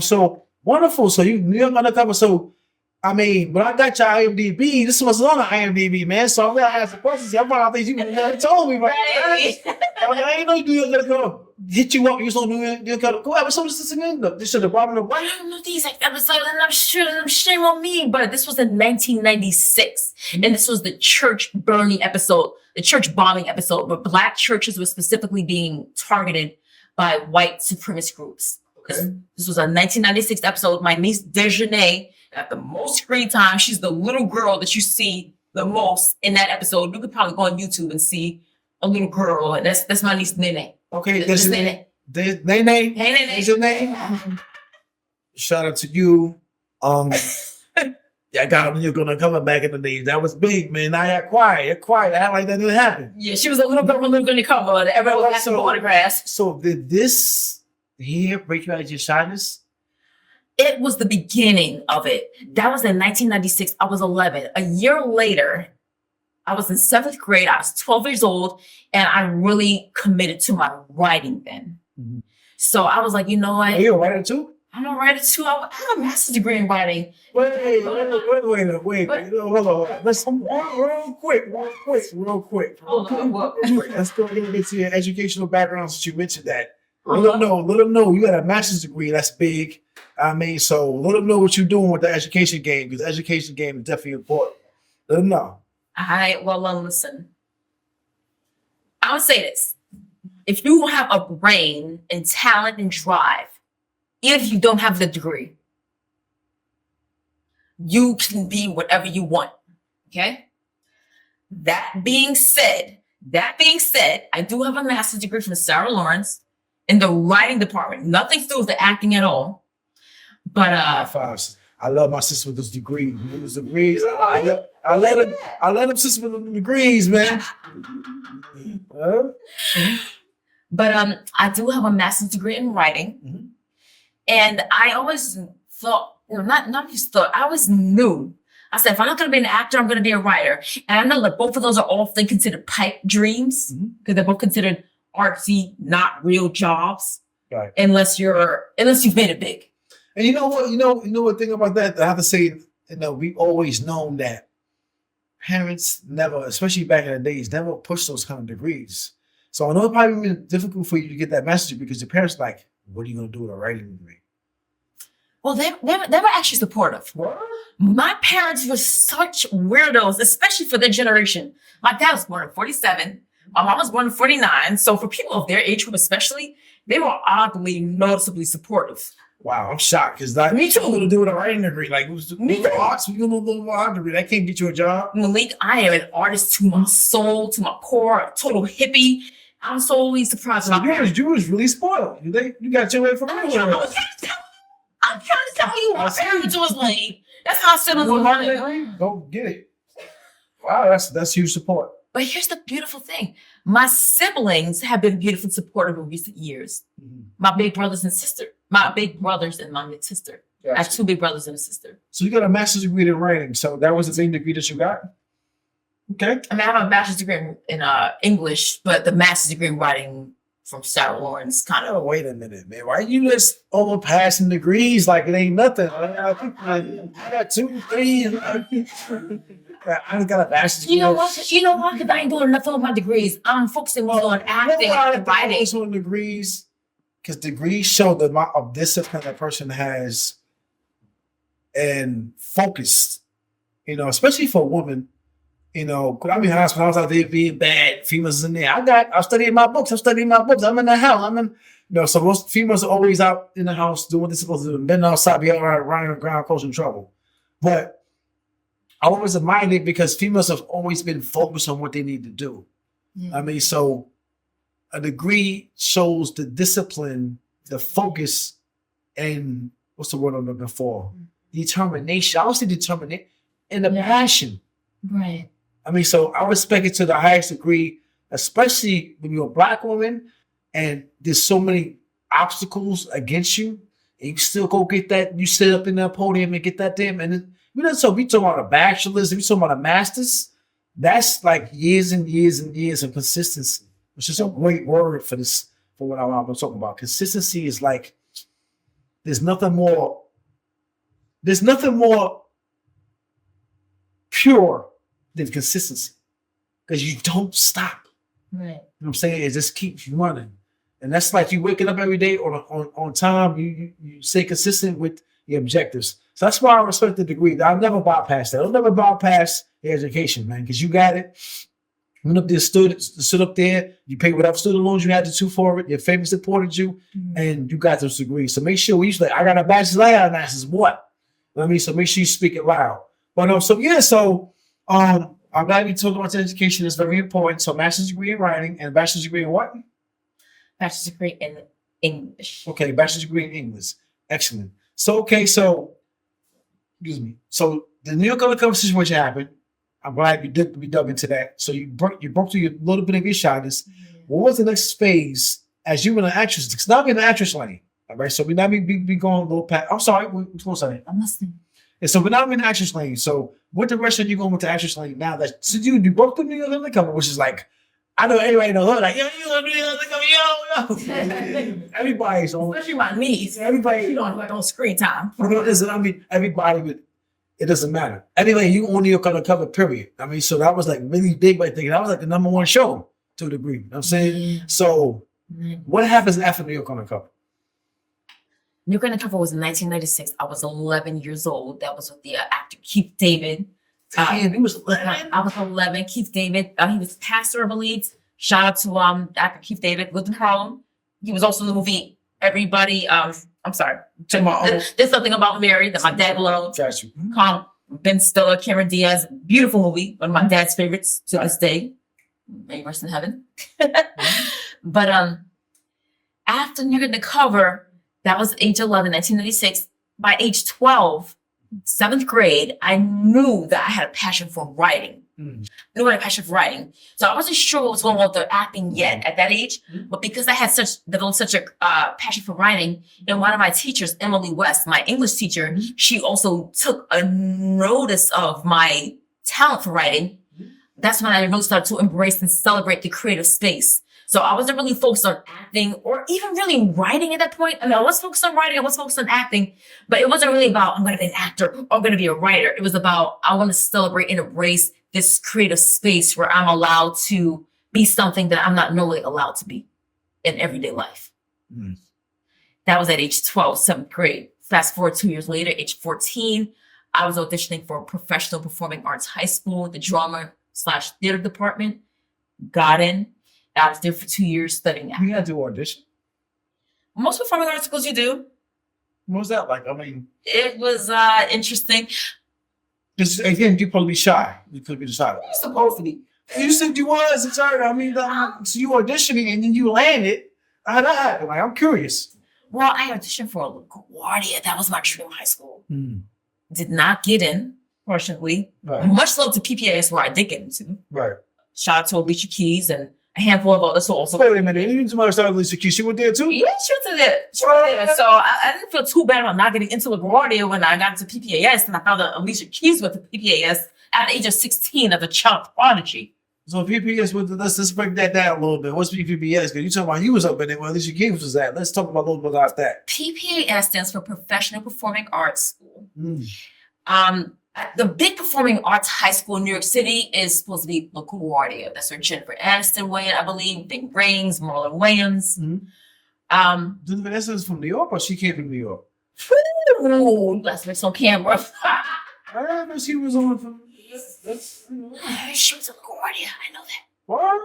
So wonderful. So you're gonna cover. So I mean, when I got your IMDb, this was on the IMDb, man. So I'm gonna ask the questions. I'm gonna things you never told me, right? I ain't know you're gonna come hit you up. You're gonna go episode this again. This should have brought it. I don't know these episodes, and I'm sure shame on me, but this was in 1996, and this was the church burning episode, the church bombing episode, where black churches were specifically being targeted by white supremacist groups. This was a 1996 episode. My niece Deja got the most screen time. She's the little girl that you see the most in that episode. You could probably go on YouTube and see a little girl, and that's my niece Nene. Okay, That's Nene. Nene. Nene. Hey, Nene. Is your name? Shout out to you. Yeah, God, you're gonna come back in the days. That was big, man. Now you're quiet. Act like that didn't happen. Yeah, she was a little girl with a little cover. Everybody was asking for autographs. So did this here break you out of your shyness? It was the beginning of it. That was in 1996. I was 11. A year later, I was in 7th grade. I was 12 years old, and I really committed to my writing then. So I was like, you know what? Are you a writer too? I'm a writer too. I have a master's degree in writing. Wait. Hold on. Let's real quick. Hold on, what? Let's go ahead and get to your educational background since you mentioned that. Let them know you got a master's degree. That's big. I mean, so let them know what you're doing with the education game, because the education game is definitely important. Let them know. All right. Well, listen. I would say this. If you have a brain and talent and drive, even if you don't have the degree, you can be whatever you want. Okay? That being said, I do have a master's degree from Sarah Lawrence in the writing department. Nothing to do with the acting at all. But I love my sister with those degrees. I let them sister with them degrees, man. But I do have a master's degree in writing. And I always thought, not just thought, I always knew. I said, if I'm not going to be an actor, I'm going to be a writer. And I know that both of those are often considered pipe dreams because they're both considered artsy, not real jobs. Right. Unless you've made it big. And you know what? You know what thing about that? I have to say, we've always known that parents never, especially back in the days, never pushed those kind of degrees. So I know it's probably been difficult for you to get that message because your parents like, what are you going to do with a writing degree? Well, they were actually supportive. What? My parents were such weirdos, especially for their generation. My dad was born in 47. My mom was born in 49. So for people of their age group especially, they were oddly noticeably supportive. Wow, I'm shocked because that Me too. going to do with a writing degree. Like, me too. Arts, we're going to do a art degree. That can't get you a job. Malik, I am an artist to my soul, to my core, a total hippie. I'm so always surprised. So you was really spoiled. You got your way from everywhere. I'm trying to tell you, my parents was like, that's how siblings were running. Go get it. Wow, that's huge support. But here's the beautiful thing. My siblings have been beautifully supportive in recent years. My big brothers and my big sister. I have 2 big brothers and a sister. So you got a master's degree in writing. So that was the same degree that you got? Okay. I mean, I have a bachelor's degree in English, but the master's degree in writing from Lawrence kind of. Oh, wait a minute, man. Why you just overpassing degrees like it ain't nothing? I got 2, 3. I got a master's degree. You know what? Because I ain't doing nothing with my degrees. I'm focusing more on acting and writing. On degrees, because degrees show the amount of discipline a person has and focused. Especially for a woman. I'll be honest, when I was out there being bad, females in there. I'm studying my books. I'm in the house. So most females are always out in the house doing what they're supposed to do. And then outside, be all right, running around, causing trouble. But I always admired it because females have always been focused on what they need to do. I mean, so a degree shows the discipline, the focus, and what's the word I'm looking for? Determination. I would say determination and the passion. Right. I mean, so I respect it to the highest degree, especially when you're a Black woman and there's so many obstacles against you, and you still go get that. You sit up in that podium and get that damn. And so we talking about a bachelor's, we talking about a master's. That's like years and years and years of consistency, which is a great word for this. For what I'm talking about, consistency is like there's nothing more pure than consistency, because you don't stop. Right. You know what I'm saying? It just keeps you running. And that's like you waking up every day on time. You stay consistent with your objectives. So that's why I respect the degree. I'll never bypass that. I'll never bypass the education, man, because you got it. You went up there, stood up there. You paid whatever student loans you had to for it. Your family supported you, and you got those degrees. So make sure when you say, I got a bachelor's, I got a master's, what? You know what I mean? So make sure you speak it loud. But I'm glad you talked about education. It's very important. So master's degree in writing and bachelor's degree in what? Bachelor's degree in English. Okay, bachelor's degree in English. Excellent. So excuse me. So the New York undercover situation happened. I'm glad we dug into that. So you broke through a little bit of your shyness. What was the next phase as you were an actress? Because now we're in the actress lane. All right. So we now be going a little past. I'm sorry. What's going to say? I'm listening. And so we're now in the actress lane. So what direction are you going with the actress lane now? That so you broke through New York undercover, which is like, I know everybody in the hood, like, yo, you gonna be undercover, yo. Everybody's on. Especially my niece. Everybody on screen time. Listen, I mean, everybody would. It doesn't matter. Anyway, you on New York undercover, period. I mean, so that was like really big by thinking. That was like the #1 show to a degree. You know what I'm saying? So what happens after New York undercover? New York Undercover was in 1996. I was 11 years old. That was with the actor Keith David. He was 11. I was 11. Keith David. He was pastor, I believe. Shout out to actor Keith David. Lived in Harlem. He was also in the movie Everybody. I'm sorry. There's something about Mary that my dad loved. Got you. Ben Stiller, Cameron Diaz. Beautiful movie. One of my dad's favorites to this day. May he rest in heaven. But after New York Undercover, that was age 11, 1996. By age 12, 7th grade, I knew that I had a passion for writing. Knew I had a passion for writing. So I wasn't sure what was going on with the acting yet at that age. But because I had developed such a passion for writing, and one of my teachers, Emily West, my English teacher, she also took a notice of my talent for writing. That's when I really started to embrace and celebrate the creative space. So I wasn't really focused on acting or even really writing at that point. I mean, I was focused on writing, I was focused on acting, but it wasn't really about I'm going to be an actor or I'm going to be a writer. It was about I want to celebrate and embrace this creative space where I'm allowed to be something that I'm not normally allowed to be in everyday life. That was at age 12, 7th grade. Fast forward 2 years later, age 14, I was auditioning for a professional performing arts high school, the drama/theater department. Got in. I was there for 2 years studying acting. You had to audition? Most performing arts schools you do. What was that like? I mean, it was interesting. Just again, you probably be shy. You could be shy. You're supposed to be. You said you was. It's hard. I mean, so you auditioning and then you landed. How that happened? Like, I'm curious. Well, I auditioned for LaGuardia. That was my dream high school. Did not get in, fortunately. Right. Much love to PPAS where I did get into. Right. Shout out to Alicia Keys and a handful of others also. Wait a minute. You somebody started Alicia Keys. She went there too? Yeah, she was there. She was there. So I didn't feel too bad about not getting into LaGuardia when I got into PPAS, and I found out Alicia Keys went to PPAS at the age of 16 as a child prodigy. So PPS, let's break that down a little bit. What's PPS? Because you talking about you was up in there where Alicia Keys was at. Let's talk about a little bit about that. PPAS stands for Professional Performing Arts School. The big performing arts high school in New York City is supposed to be LaGuardia. That's where Jennifer Aniston went, I believe. Bing Raines, Marlon Wayans. Jennifer Aniston is from New York, or she came from New York? Ooh, let's make on camera. I remember she was on from. She was a LaGuardia. I know that. What?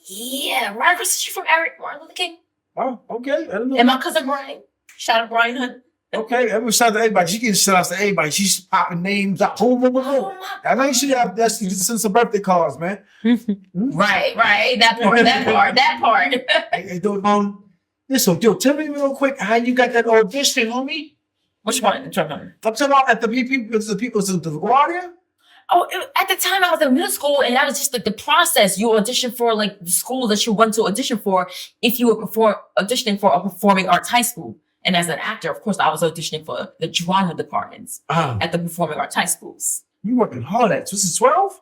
Yeah, right across the street from Eric Martin Luther King. Oh, okay. I don't know. And my cousin Brian. Shout out Brian Hunt. Okay, every shout out to everybody. She getting shout outs to everybody. She's popping names out. I think she have that's send some birthday cards, man. Right. That part. Hey, listen, yo, tell me real quick how you got that audition, homie. Which one? I'm talking about at the people to the LaGuardia. Oh, at the time I was in middle school, and that was just like the process. You audition for like the school that you want to audition for if you were auditioning for a performing arts high school. And as an actor, of course, I was auditioning for the drama departments at the performing arts high schools. You working hard at? This is 12?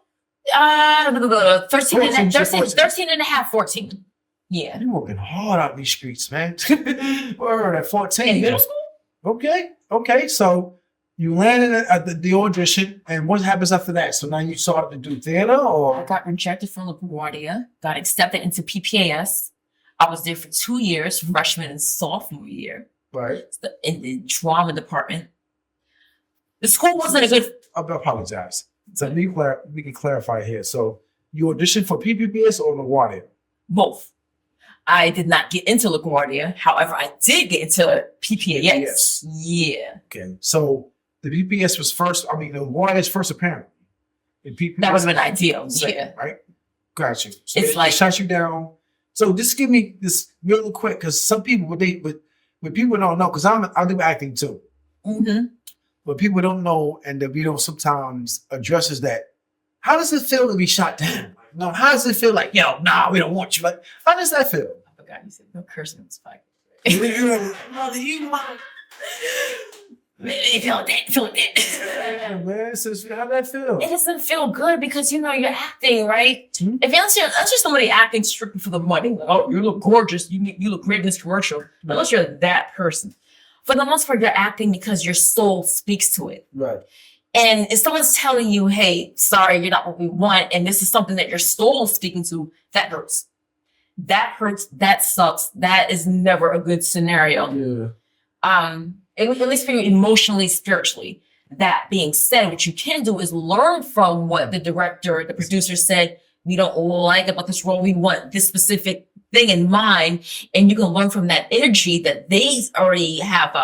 13 and a half, 14. Yeah. You working hard out these streets, man. We're at 14. In middle school? Okay. So you landed at the audition, and what happens after that? So now you started to do theater, or? I got rejected from LaGuardia, got accepted into PPAS. I was there for 2 years, freshman and sophomore year. Right. In the drama department. The school wasn't a good... I apologize. So we can clarify here. So you auditioned for PPS or LaGuardia? Both. I did not get into LaGuardia. However, I did get into PPAS. Yeah. Okay. So the PPS was first. I mean, LaGuardia's first apparently. That would have been ideal. Yeah. Right? Got you. So it's like... They shut you down. So just give me this real quick, because some people, when people don't know, because I do acting too. But people don't know, and that we don't sometimes addresses that. How does it feel to be shot down? No, how does it feel like, we don't want you? Like, how does that feel? I forgot you said no cursing in this fight. Feel that. Man, how'd that feel? It doesn't feel good because you're acting, right? If unless you're somebody acting strictly for the money, like, oh, you look gorgeous, you look great in this commercial. But unless you're that person, for the most part, you're acting because your soul speaks to it. Right. And if someone's telling you, "Hey, sorry, you're not what we want," and this is something that your soul is speaking to, that hurts. That hurts. That sucks. That is never a good scenario. Yeah. At least for you emotionally, spiritually. That being said, what you can do is learn from what the director, the producer said. We don't like about this role. We want this specific thing in mind. And you can learn from that energy that they already have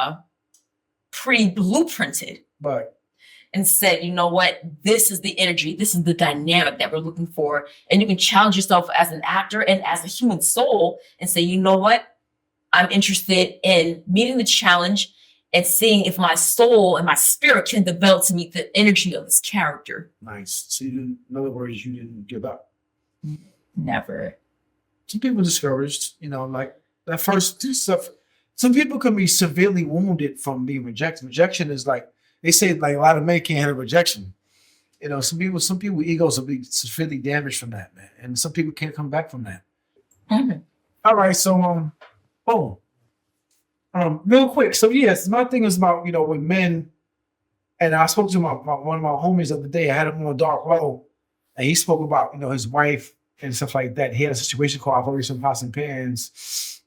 pre-blueprinted. Right. And said, you know what? This is the energy. This is the dynamic that we're looking for. And you can challenge yourself as an actor and as a human soul and say, you know what? I'm interested in meeting the challenge and seeing if my soul and my spirit can develop to meet the energy of this character. Nice. So you didn't, in other words, you didn't give up. Never. Some people discouraged, like that first stuff. Some people can be severely wounded from being rejected. Rejection is like, they say like a lot of men can't handle rejection. Some people egos will be severely damaged from that, man. And some people can't come back from that. Mm-hmm. All right, so boom. Real quick. So yes, my thing is about, with men, and I spoke to one of my homies the other day. I had him on Dark Low, and he spoke about, his wife and stuff like that. He had a situation called Operation Pots and Pans.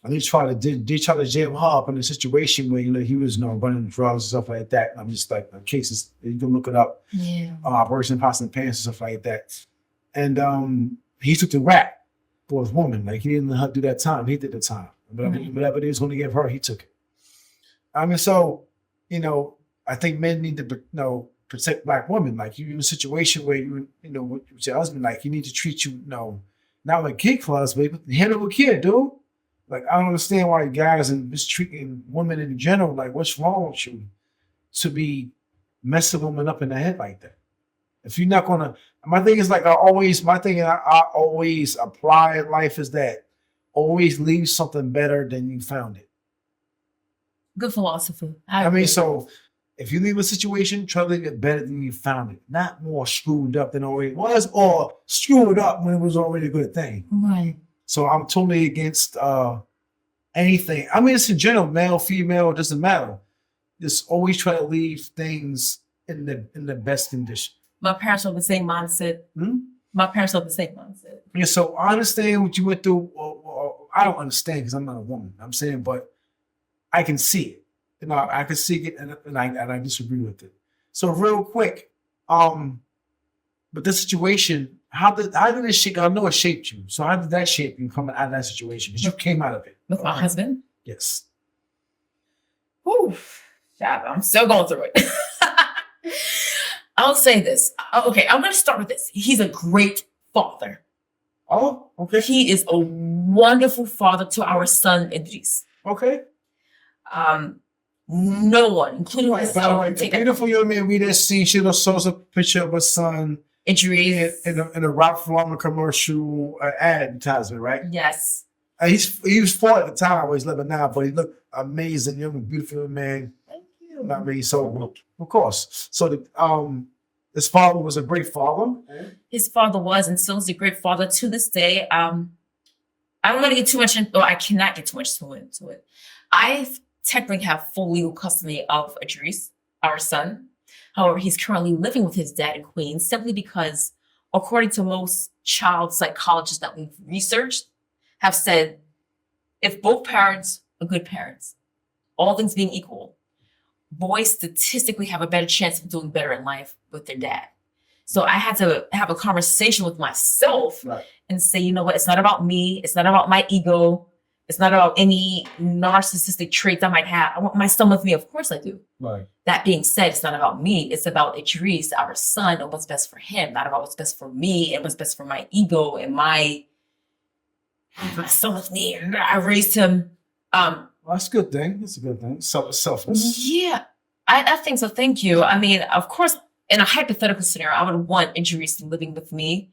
And they try to jam her up in a situation where, he was, running drugs and stuff like that. And I'm just like, cases, you can look it up. Yeah. Operation Pots and Pans and stuff like that. And he took the rap for his woman. Like, he didn't let her do that time. He did the time. Whatever it was going to give her, he took it. So, I think men need to, protect Black women. Like, you're in a situation where with your husband, like, you need to treat you, not like kid clubs, but handle a kid, dude. Like, I don't understand why guys are mistreating women in general. Like, what's wrong with you to be messing women up in the head like that? If you're not gonna, my thing is like I always apply in life is that always leave something better than you found it. Good philosophy. So if you leave a situation, try to leave it better than you found it, not more screwed up than already was, or screwed up when it was already a good thing. Right. So I'm totally against anything. I mean, it's in general, male, female, it doesn't matter. Just always try to leave things in the best condition. My parents have the same mindset. My parents have the same mindset. Yeah, so I understand what you went through. Or I don't understand because I'm not a woman. I'm saying, but I can see it. I can see it, and I disagree with it. So real quick, but this situation, how did it shape? I know it shaped you. So how did that shape you coming out of that situation? Because you came out of it. With my husband? Yes. Whew. I'm still going through it. I'll say this. Okay, I'm going to start with this. He's a great father. Oh, okay. He is a wonderful father to our son, Idris. Okay. No one, including myself. By the way, the beautiful young man we just seen, she just shows a picture of her son Idris. in a Rawyal commercial advertisement, right? Yes. He was 4 at the time, he's living now, but he looked amazing, young, beautiful man. Thank you. I mean, so of course. So his father was a great father. His father was and still is a great father to this day. I don't want to get too much into, or I cannot get too much into it. I technically have full legal custody of Idris, our son. However, he's currently living with his dad in Queens simply because, according to most child psychologists that we've researched, have said if both parents are good parents, all things being equal, boys statistically have a better chance of doing better in life with their dad. So I had to have a conversation with myself and say, you know what, it's not about me. It's not about my ego. It's not about any narcissistic traits I might have. I want my son with me. Of course I do. Right. That being said, it's not about me. It's about Idris, our son, and what's best for him, not about what's best for me and what's best for my ego and my son with me. I raised him. Well, that's a good thing. That's a good thing. Selfless. Yeah, I think so. Thank you. I mean, of course, in a hypothetical scenario, I would want Idris living with me.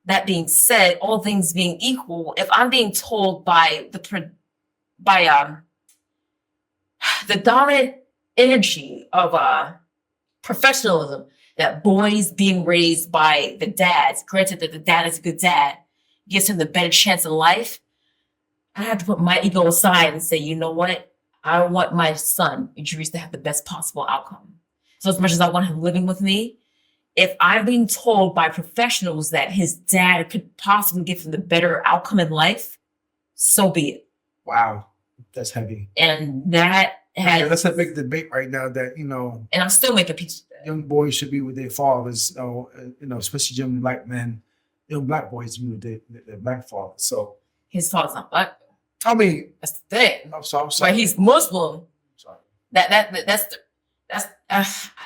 That being said, all things being equal, if I'm being told by the dominant energy of professionalism that boys being raised by the dads, granted that the dad is a good dad, gives him the better chance in life, I have to put my ego aside and say, you know what? I want my son, Idris, to have the best possible outcome. So as much as I want him living with me, if I'm being told by professionals that his dad could possibly give him the better outcome in life, so be it. Wow. That's heavy. And that has... that's a big debate right now that, And I'm still making peace with that. young boys should be with their fathers, especially young black men, young black boys be with their black fathers. So his father's not black. I mean, That's the thing. I'm sorry. But he's Muslim. Sorry. That's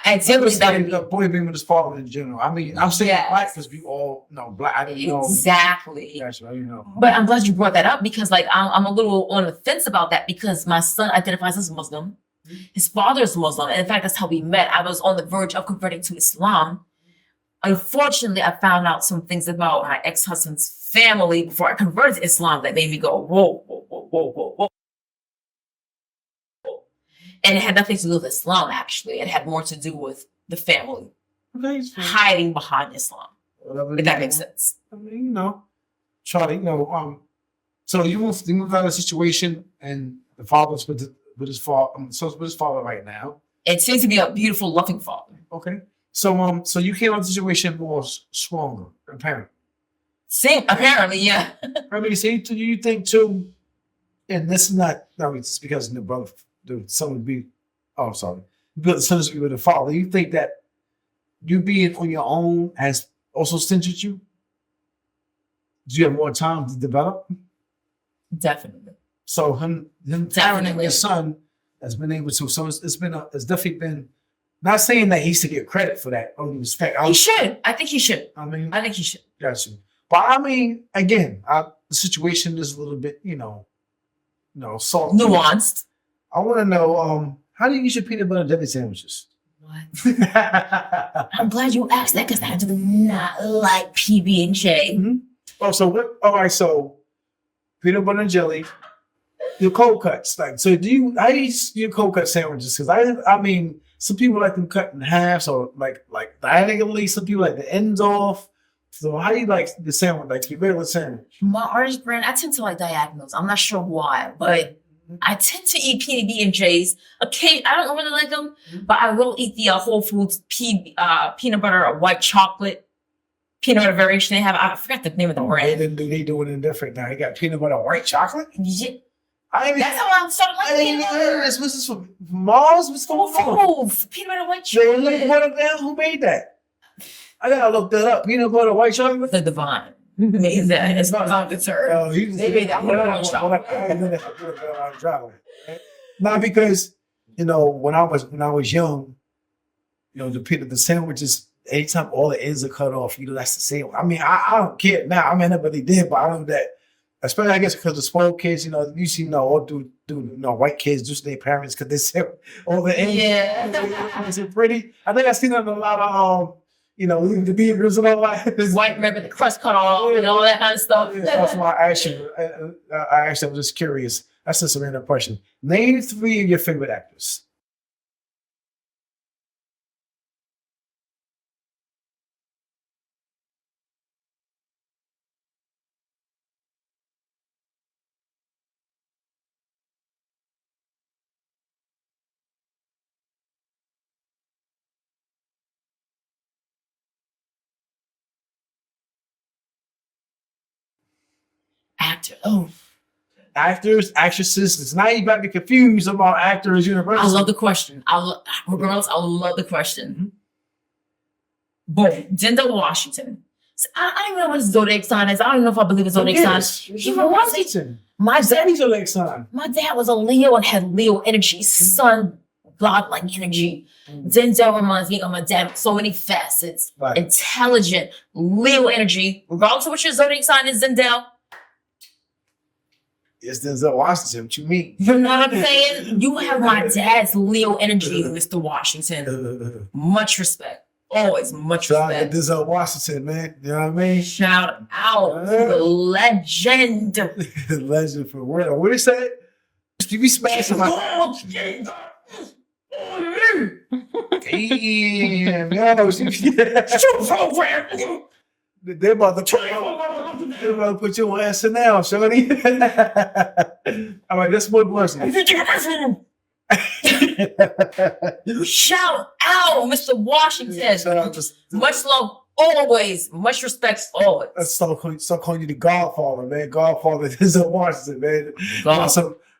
ideally that would be... the boy being with his father in general. I mean, I'm saying black because we all know black. I didn't know. Exactly. That's right, But I'm glad you brought that up because I'm a little on the fence about that because my son identifies as Muslim. His father is Muslim. And in fact, that's how we met. I was on the verge of converting to Islam. Unfortunately, I found out some things about my ex-husband's family before I converted to Islam that made me go, whoa, whoa, whoa, whoa, whoa, whoa. And it had nothing to do with Islam, actually. It had more to do with the family hiding behind Islam. If that makes sense. I mean, Charlie, so you moved out of the situation, and the father's with his father. So it's with his father right now. It seems to be a beautiful, loving father. Okay. So you came out of the situation more stronger, apparently. Apparently, yeah. I mean, so do you think too? And this is not. I mean, it's because the brother, the son would be. Oh, I'm sorry. The son is with the father. You think that you being on your own has also centered you? Do you have more time to develop? Definitely. So him definitely your son has been able to. So it's definitely been. Not saying that he should get credit for that. Respect. He should. I think he should. I mean, I think he should. Gotcha. But I mean, again, the situation is a little bit, salty. Nuanced. I want to know, how do you eat your peanut butter and jelly sandwiches? What? I'm glad you asked that because I do not like PB&J. Mm-hmm. Oh, so what? All right, so peanut butter and jelly, your cold cuts. Like, so how do you eat your cold cut sandwiches? Because I mean, some people like them cut in half, so like diagonally. Some people like the ends off. So how do you like the sandwich, like your regular sandwich? My orange brand, I tend to like diagonals. I'm not sure why, but I tend to eat PB&Js. Okay, I don't really like them, but I will eat the Whole Foods peanut butter or white chocolate peanut butter variation they have. I forgot the name of the brand. They do it different now. You got peanut butter white chocolate? Yeah. That's how I started liking peanut butter. This is from Mars? What's going on? Foods, peanut butter white chocolate. Who made that? I gotta look that up. Peanut butter white chocolate? The Divine made that, as far as I'm concerned. They made that white chocolate. Not because, when I was young, the sandwiches, anytime all the ends are cut off, that's the same. I mean, I don't care now. I mean, nobody did, but I know that, especially I guess because the spoiled kids, you see, all white kids do to their parents because they say all the ends. Yeah. Is it pretty? I think I've seen that in a lot of the beavers and all that. White remember the crust cut off and all that kind of stuff. Yeah, that's why I actually was just curious. That's just a random question. Name 3 of your favorite actors. Actors, actresses. It's not even got me confused about actors universally. I love the question. Regardless, I love the question. Boom. Denzel Washington. So I don't even know what his zodiac sign is. I don't even know if I believe his zodiac sign. He Washington. My zodiac sign. My dad was a Leo and had Leo energy, sun, godlike energy. Denzel reminds me of my dad with so many facets. Right. Intelligent, Leo energy. Regardless of what your zodiac sign is, Denzel. It's Denzel Washington. What you mean? You know what I'm saying? You have my dad's Leo energy, Mr. Washington. Much respect. Always much respect. Denzel Washington, man. You know what I mean? Shout out to the legend. The legend for real. What is that? You be smashing my... Damn, yo. They're about to put you on SNL, shorty. All right, that's one person. Shout out, Mr. Washington. Much love always. Much respect always. Let's start calling you the Godfather, man. Godfather is a Washington, man.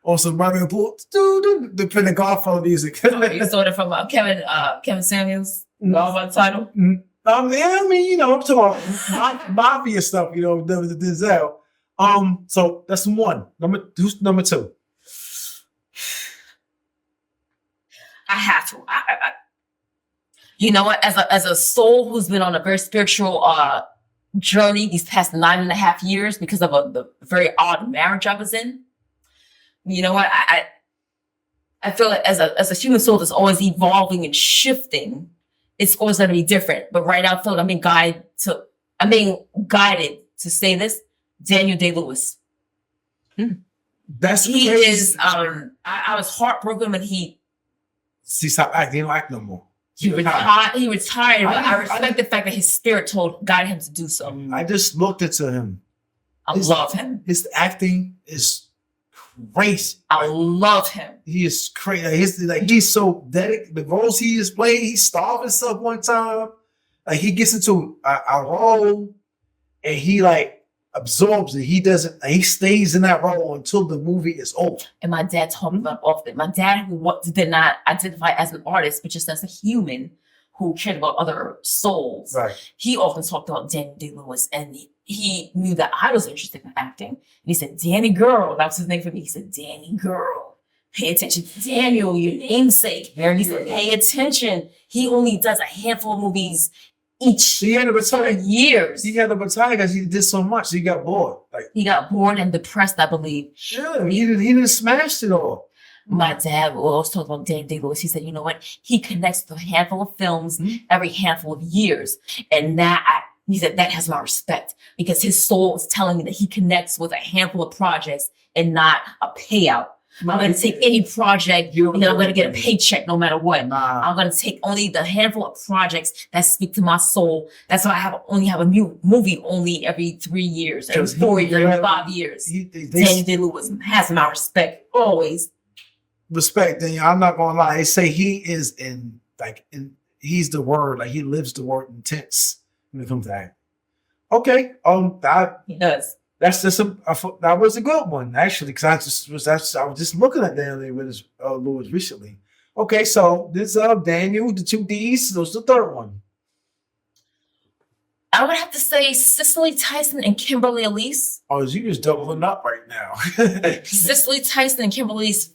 Also, Mario Pool, the Godfather music. You saw that from Kevin Samuels, Godfather title. Mm-hmm. I'm talking about mafia stuff, the Denzel. So that's one. Who's number 2? I have to. You know what? As a soul who's been on a very spiritual journey these past 9.5 years because of the very odd marriage I was in. You know what? I feel like as a human soul that's always evolving and shifting, it's always going to be different. But right now, I feel like I'm being guided to say this. Daniel Day-Lewis. That's He crazy. is. I was heartbroken when he Stop acting. He don't act no more. retired. He retired. But I I- respect the fact that his spirit guided him to do so. I just looked into him. I love him. His acting is crazy. I love him. He is crazy. He's so dedicated. The roles he is playing, he starved himself one time. Like he gets into a role and he like absorbs it. He stays in that role until the movie is over. And my dad talked about often. My dad, who did not identify as an artist, but just as a human who cared about other souls, Right. he often talked about Daniel Day-Lewis, and he knew that I was interested in acting. And he said, Danny Girl, that was his name for me. He said, Danny Girl, pay attention to Daniel, your namesake. And he said, pay attention. He only does a handful of movies each He had to retire. years. He had to retire because he did so much. He got bored. Like, He got bored and depressed, I believe. yeah, he didn't smash it all. My dad will always talk about Daniel Day-Lewis. He said, you know what? He connects with a handful of films every handful of years. And he said, that has my respect because his soul is telling me that he connects with a handful of projects and not a payout. I'm going to take any project and then I'm going to get a paycheck no matter what. Nah. I'm going to take only the handful of projects that speak to my soul. That's why I only have a movie only every 3 years, every 4 years, every 5 years. Daniel Day-Lewis has my respect always. Respect, Daniel. I'm not gonna lie. They say he is he's the word, like he lives the word intense when it comes to acting. Okay, He does. that's just that was a good one actually, because I was just looking at Daniel Lewis recently. Okay, so this Daniel, the 2 D's, those the third one. I would have to say Cicely Tyson and Kimberly Elise. Oh, you just doubling up right now. Cicely Tyson and Kimberly Elise,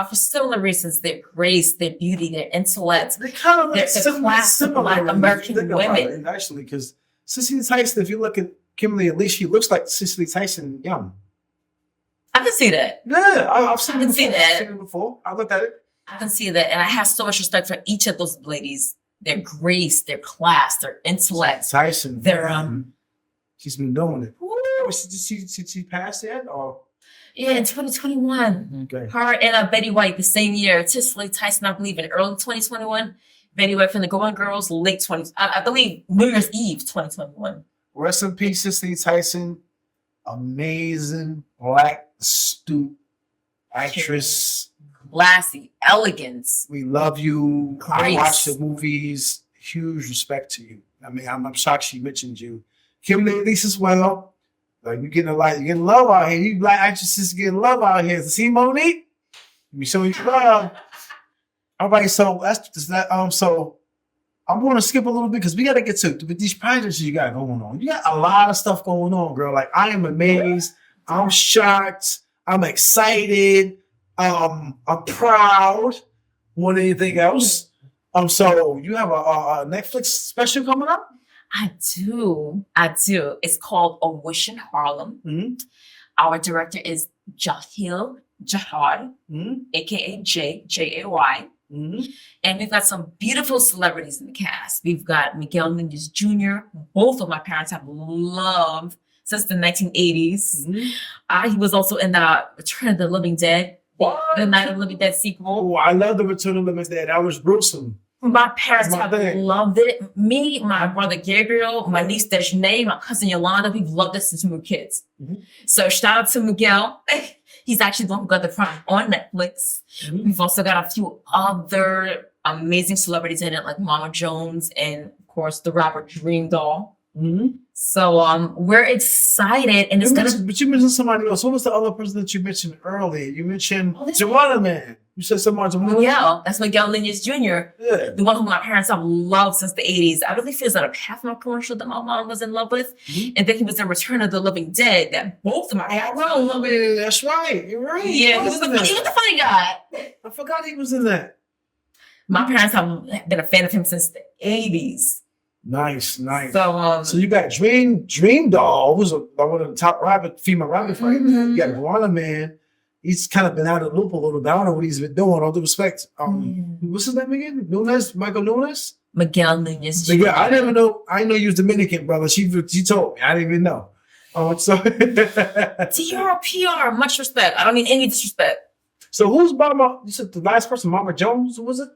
for similar reasons, their grace, their beauty, their intellect. They kind of They're classic Black American Think about women. it, actually, because Cicely Tyson, if you look at Kimberly Elise, she looks like Cicely Tyson young. I can see that. Yeah, I've seen I can it see before. that. I've seen it before. I looked at it. I can see that. And I have so much respect for each of those ladies. Their grace, their class, their intellect. Tyson. Their she's been doing it. woo. Did she pass yet? Or Yeah, in 2021. okay. Her and Betty White the same year. Cicely Tyson, I believe, in early 2021. Betty White from the Golden Girls, late 20s. I believe New Year's Eve 2021. Rest in peace, Cicely Tyson. Amazing, black, astute actress. Classy, elegance. We love you. Grace. I watch the movies. Huge respect to you. I mean, I'm shocked she mentioned you. Kimberly Elise as well. Like you're getting love out here. You black actresses getting love out here. See, Monique? You showing you love. All right, so that's that. So I'm going to skip a little bit because we got to get to these projects you got going on. You got a lot of stuff going on, girl. Like I am amazed. I'm shocked. I'm excited. I'm proud more than anything else. So you have a Netflix special coming up? I do. It's called A Wish in Harlem. Mm-hmm. Our director is Jahil Jahad, Mm-hmm. aka Jay. Mm-hmm. And we've got some beautiful celebrities in the cast. We've got Miguel Nunez Jr., both of my parents have loved since the 1980s. Mm-hmm. He was also in the Return of the Living Dead, What? the Night of the Living Dead sequel. Oh, I love the Return of the Living Dead. That was gruesome. My parents That's my have thing. loved it. Me, my brother Gabriel, my niece Deshnae, my cousin Yolanda, we've loved this since we were kids. Mhm. So shout out to Miguel. He's actually the one who got the prime on Netflix. Mhm. We've also got a few other amazing celebrities in it, like Mama Jones and, of course, the rapper Dreamdoll. Mm-hmm. So we're excited, and it's gonna. But you mentioned somebody else. What was the other person that you mentioned earlier? You mentioned Oh, this- Joanna Man. You said somebody. Miguel, that's Miguel Nunez Jr., Yeah. the one who my parents have loved since the 80s. I believe he was at a Pathmark commercial that my mom was in love with. Mhm. And then he was in Return of the Living Dead that both of my parents Well, loved. that's right. You're right. Yeah, he was the funny guy. I forgot he was in that. My parents have been a fan of him since the 80s. Nice. So, So you got Dreamdoll, who's one of the top female rappers, right? Mhm. You got Joanna Man. he's kind of been out of the loop a little bit. I don't know what he's been doing. All due respect. What's his name again? Nunez, Michael Nunez. Miguel Nunez. Yeah, I never know. I know you was Dominican, brother. She told me. I didn't even know. So TRPR, much respect. I don't mean any disrespect. So who's Mama? You said the last person, Mama Jones. Who was it?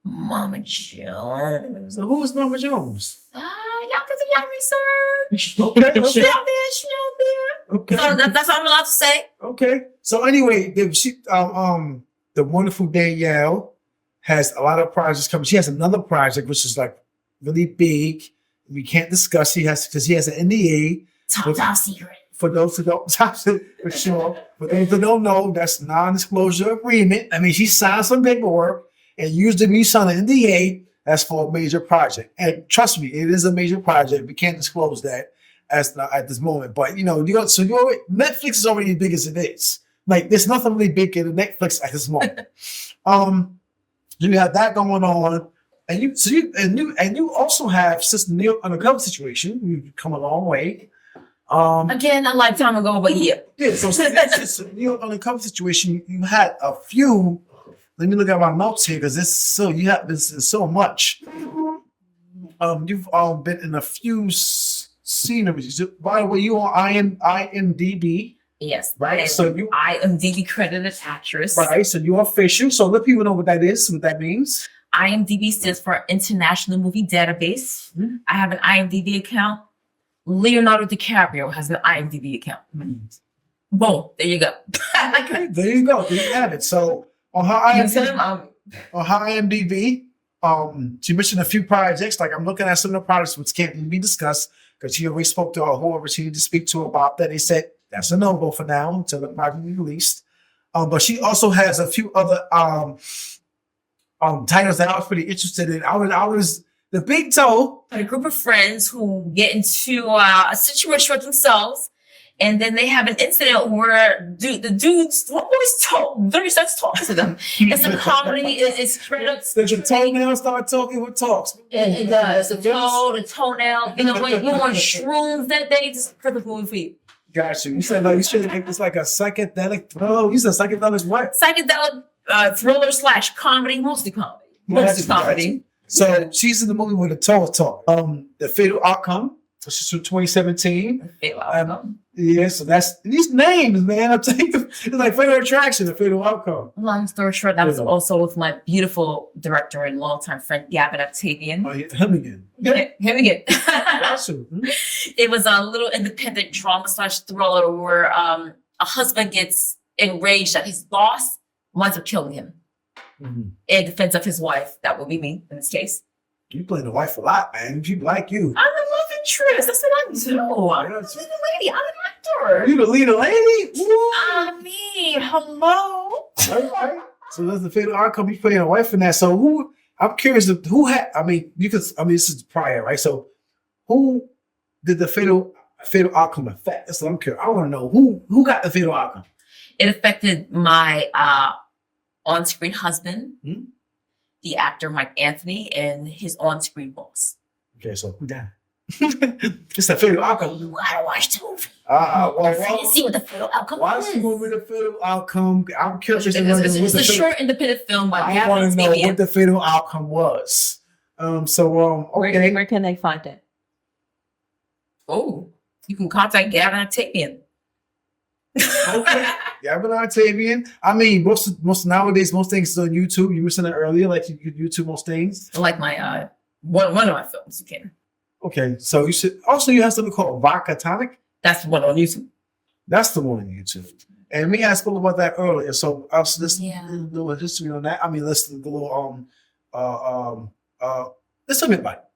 Mama Jones. So who was Mama Jones? Y'all can do your research. Okay. She out there. Okay. So that's all I'm allowed to say. Okay. So anyway, the wonderful Danielle has a lot of projects coming. She has another project which is like really big. We can't discuss. She has an NDA. Top secret. For those who don't, for sure. For those who don't know, that's non-disclosure agreement. I mean, she signed some paperwork and usually when you sign an NDA, that's for a major project. And trust me, it is a major project. We can't disclose that at this moment. But Netflix is already as big as it is. Like there's nothing really big in Netflix at this moment. You have that going on, and you also have Sister Neil Undercover situation. You've come a long way. Again, a lifetime ago, but yeah. Yeah, so Sister Neil Undercover situation, you had a few. Let me look at my notes here because there's so much. You've been in a few sceneries. By the way, you on IMDb. Yes, right. So I am IMDb credited actress. Right. So you're official. So let people know what that is. What that means. IMDb stands for International Movie Database. Mm-hmm. I have an IMDb account. Leonardo DiCaprio has an IMDb account. Mm-hmm. Boom. There you go. Okay, there you go. There you have it. So on her IMDb, she mentioned a few projects. Like I'm looking at some of the projects which can't even be discussed because she already spoke to whoever she needed to speak to about that. They said that's a no-go for now until the project is released. But she also has a few other titles that I was pretty interested in. I was the big toe. A group of friends who get into a situation with themselves, and then they have an incident where the dude's literally starts talking to them. It's a comedy. It's straight up. Does your toenail start talking? What talks? It does. The toenail. You know, when you're on shrooms that day, just perfect movie for you. Got you. You said like you should make this like a psychedelic thrill. You said psychedelic what? Psychedelic thriller / comedy, mostly comedy. Mostly comedy. So she's in the movie with a toe talk. The Fatal Outcome, which is from 2017. The Fatal Outcome. Yeah, so that's these names, man. I'm telling you, it's like Fatal Attraction, The Fatal Outcome. Long story short, that was also with my beautiful director and longtime friend Gavin Octavian. Oh, him again. Yeah, him again. Awesome. It was a little independent drama / thriller where a husband gets enraged that his boss winds up killing him. Mm-hmm. In defense of his wife. That would be me in this case. You play the wife a lot, man. People like you. I'm the love interest. That's what I do. I'm the leading lady. I'm an actor. You the leading lady? Me. Hello. All right. So that's the Fatal Outcome. You playing a wife in that. So I'm curious who had, this is prior, right? So who did the fatal outcome affect? That's what I'm curious. I want to know who got the fatal outcome. It affected my on-screen husband, the actor Mike Anthony, and his on-screen boss. Okay, so who died? It's the fatal outcome. You gotta watch the movie. Well, see what the fatal outcome is. Watch the movie, the fatal outcome. I'm curious. It's a short independent film by I want to know what the fatal outcome was. Okay. Where can they find it? Oh, you can contact Gavin Octavian. Okay. Gavin Octavian. I mean, most nowadays, most things is on YouTube. You were saying that earlier, like you could YouTube most things. Like my one of my films, you can. Okay, so you should also you have something called Vodka Tonic. That's the one on YouTube. That's the one on YouTube. And me, I spoke about that earlier. So I was listening a little history on that. I mean, listen to a little let's talk about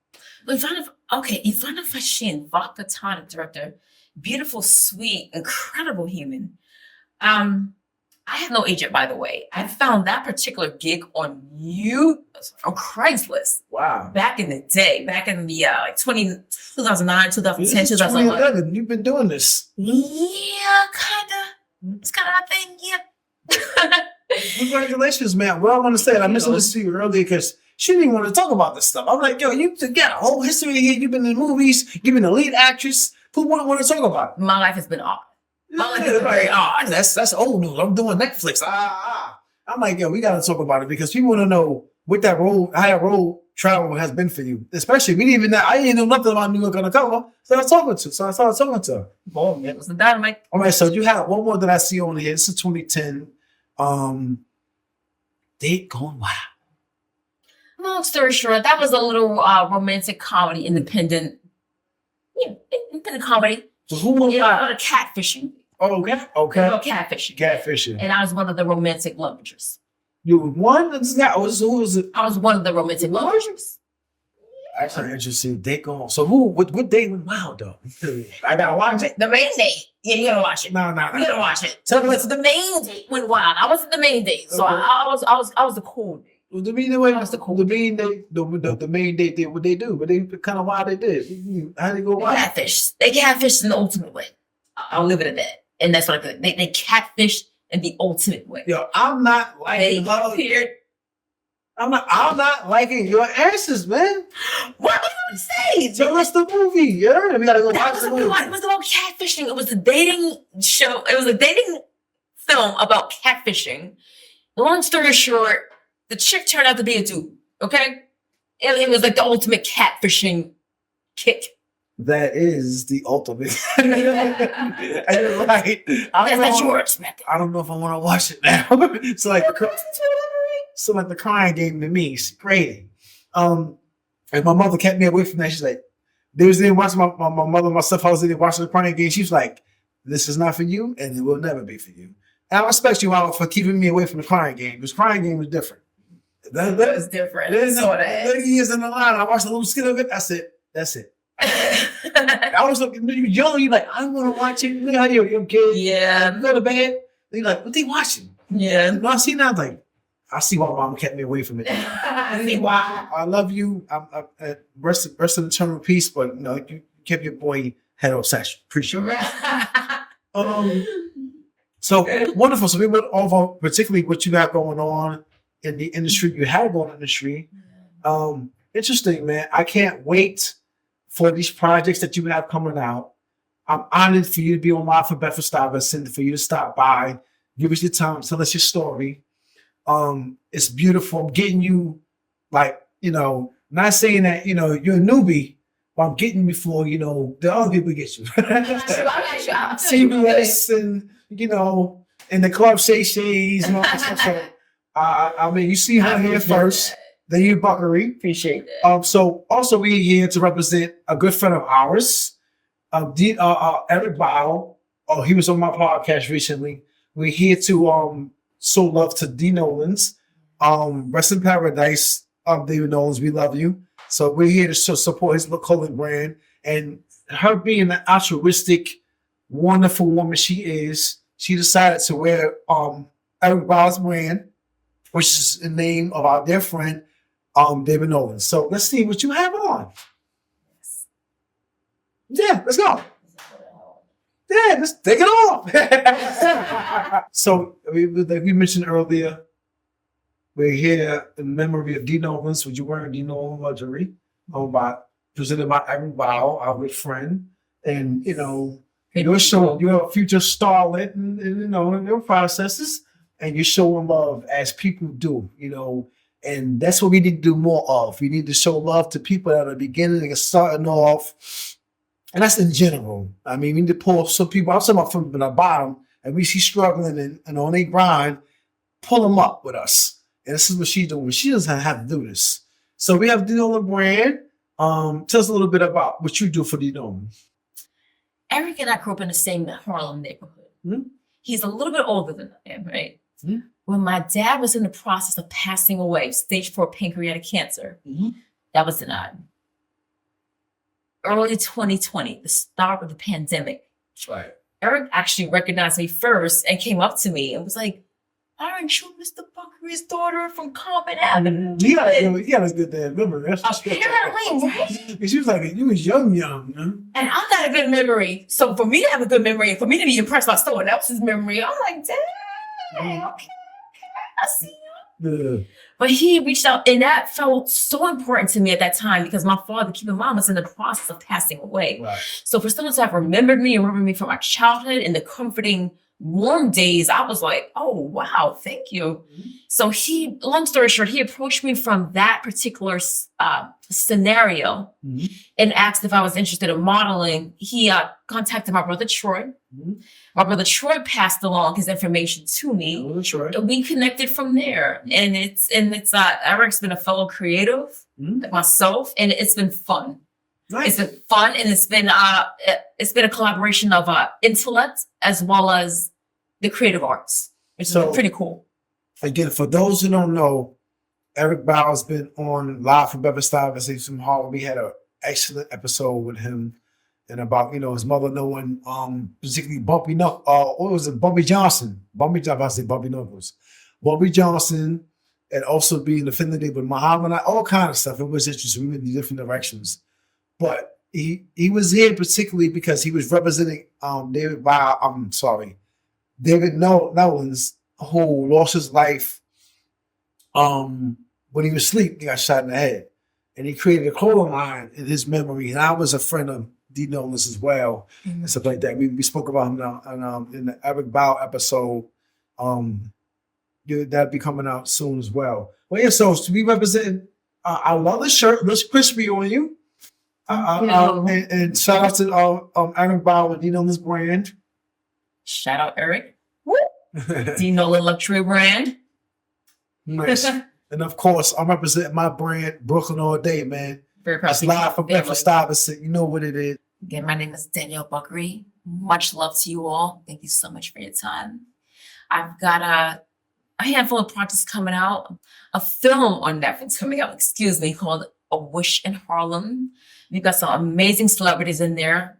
it. Ivana Fashin, Vodka Tonic director, beautiful, sweet, incredible human. I have no agent, by the way. I found that particular gig on Craigslist. Wow. Back in the day, back in the 2009, 2010, 2011. You've been doing this. Yeah, kind of. It's kind of a thing, yeah. Congratulations, man. Well, I want to say it. I mentioned this to you earlier because she didn't even want to talk about this stuff. I'm like, yo, you got a whole history here. You've been in movies. You've been a lead actress. Who want to talk about it? My life has been odd. Like, that's old news. I'm doing Netflix. I'm like, yo, we gotta talk about it because people want to know what that road, how that road travel has been for you. Especially, I didn't know nothing about New York Undercover. So I started talking to her. Boom, it was the dynamite. All right, so you have one more that I see on here. This is 2010. Date Gone Wild. Long story short, that was a little romantic comedy, independent comedy. So who was that? On a catfishing. Oh, okay. Catfishing. Catfishing. And I was one of the romantic love interests. You were one? Who was it? I was one of the romantic love interests. Actually, interesting. Date Gone. So what date went wild though? I gotta watch it. The main date. Yeah, you gotta watch it. No. You gotta watch it. So the main date went wild. I wasn't the main date, so I was the cool date. Well, the main date did what they do, but they kind of wild they did. How they go wild? They catfished in the ultimate way. I'll leave it at that. And that's what they catfished in the ultimate way. Yo, I'm not liking I'm not liking your answers, man. What was I gonna say? Tell us the movie. Yeah, we gotta go watch the movie. It was about catfishing. It was a dating show. It was a dating film about catfishing. Long story short, the chick turned out to be a dude. Okay, it was like the ultimate catfishing kick. That is the ultimate. Right. That's your expected. I don't know if I want to watch it now. It's like the crying game to me. It's crazy. And my mother kept me away from that. She's like, they was there watching my mother and myself. I was in there watching the crying game. She was like, this is not for you, and it will never be for you. And I respect you all for keeping me away from the crying game because crying game was different. That was different. 30 years in the line, I watched a little skit of it. I said, that's it. I was looking, you young, you like, I want to watch it. Look how you're young kid. Yeah. You go to bed. They like, what they watching? Yeah. And I see now, like, I see why mom kept me away from it. I see why. I love you. I'm rest in eternal peace, but you kept your boy heterosexual. Appreciate it. So wonderful. So we went over particularly what you got going on in the industry. You had going on in the industry. Interesting, man. I can't wait for these projects that you have coming out. I'm honored for you to be on live for Bedford, Stuyvesant, for you to stop by, give us your time, tell us your story. It's beautiful. I'm getting you, not saying that, you're a newbie, but I'm getting you before, the other people get you. CBS and, and the Club Shay and all that stuff. So, I mean, you see her here first. Danielle Buckery. Appreciate that. So also we're here to represent a good friend of ours, Eric Bile. He was on my podcast recently. We're here to show love to D Nowlins. Rest in paradise, David Nowlins. We love you. So we're here to support his clothing brand. And her being the altruistic, wonderful woman she is, she decided to wear Eric Bile's brand, which is the name of our dear friend, David Nowlins. So let's see what you have on. Yeah, let's go. Yeah, let's take it off. So like we mentioned earlier, we're here in memory of D Nowlins. Would you wear D Nowlins luxury? Presented by Eric Bile, our good friend. And you're showing you're a future starlet and in your processes. And you're showing love as people do, and that's what we need to do more of. We need to show love to people that are beginning and starting off, and that's in general. I mean, we need to pull some people. I'm talking about from the bottom, and we see struggling and on their grind, pull them up with us. And this is what she's doing. She doesn't have to do this. So we have D-Nowlins brand. Tell us a little bit about what you do for D-Nowlins. Eric and I grew up in the same Harlem neighborhood. Mm-hmm. He's a little bit older than I am, right? Mm-hmm. When my dad was in the process of passing away, stage 4 pancreatic cancer, that was denied. Early 2020, the start of the pandemic. Right. Eric actually recognized me first and came up to me and was like, aren't you Mr. Buckery's daughter from Common Avenue? You got a good memory. Apparently, right? She was like, you was young. Huh? And I got a good memory. So for me to have a good memory and for me to be impressed by someone else's memory, I'm like, dang, okay, I see you. Yeah. But he reached out, and that felt so important to me at that time because my father, keep in mind, was in the process of passing away. Right. So for someone to have remembered me from my childhood and the comforting, warm days, I was like, oh, wow, thank you. Mm-hmm. So long story short, he approached me from that particular scenario Mm-hmm. and asked if I was interested in modeling. He contacted my brother Troy. Mm-hmm. My brother Troy passed along his information to me. Oh, that's right. We connected from there, and it's Eric's been a fellow creative like myself, and it's been fun. Nice. It's been fun, and it's been a collaboration of intellect as well as the creative arts, which So- is pretty cool. Again, for those who don't know, Eric Bauer's been on live from Bedford, Stuyvesant from Harlem. We had an excellent episode with him and about, his mother knowing, particularly Bumpy Bumpy Johnson. Bumpy Knuckles. Bumpy Johnson, and also being affiliated with Muhammad, all kind of stuff. It was interesting. We went in different directions. But he was here particularly because he was representing David Nowlins, who lost his life when he was asleep. He got shot in the head. And he created a clothing line in his memory. And I was a friend of D. Nowlins as well, and stuff like that. We spoke about him now in the Eric Bauer episode. That'll be coming out soon as well. Well, yeah, so to be representing, I love the shirt. Looks crispy on you. And shout out to Eric Bauer, D. Nowlins brand. Shout out Eric. D. Nolan Luxury brand. Nice. And of course, I'm representing my brand, Brooklyn all day, man. Very proud It's to be live from family. Bedford, Stuyvesant. You know what it is. Again, my name is Danielle Buckery. Much love to you all. Thank you so much for your time. I've got a handful of projects coming out. A film on Netflix coming out, called A Wish in Harlem. We've got some amazing celebrities in there.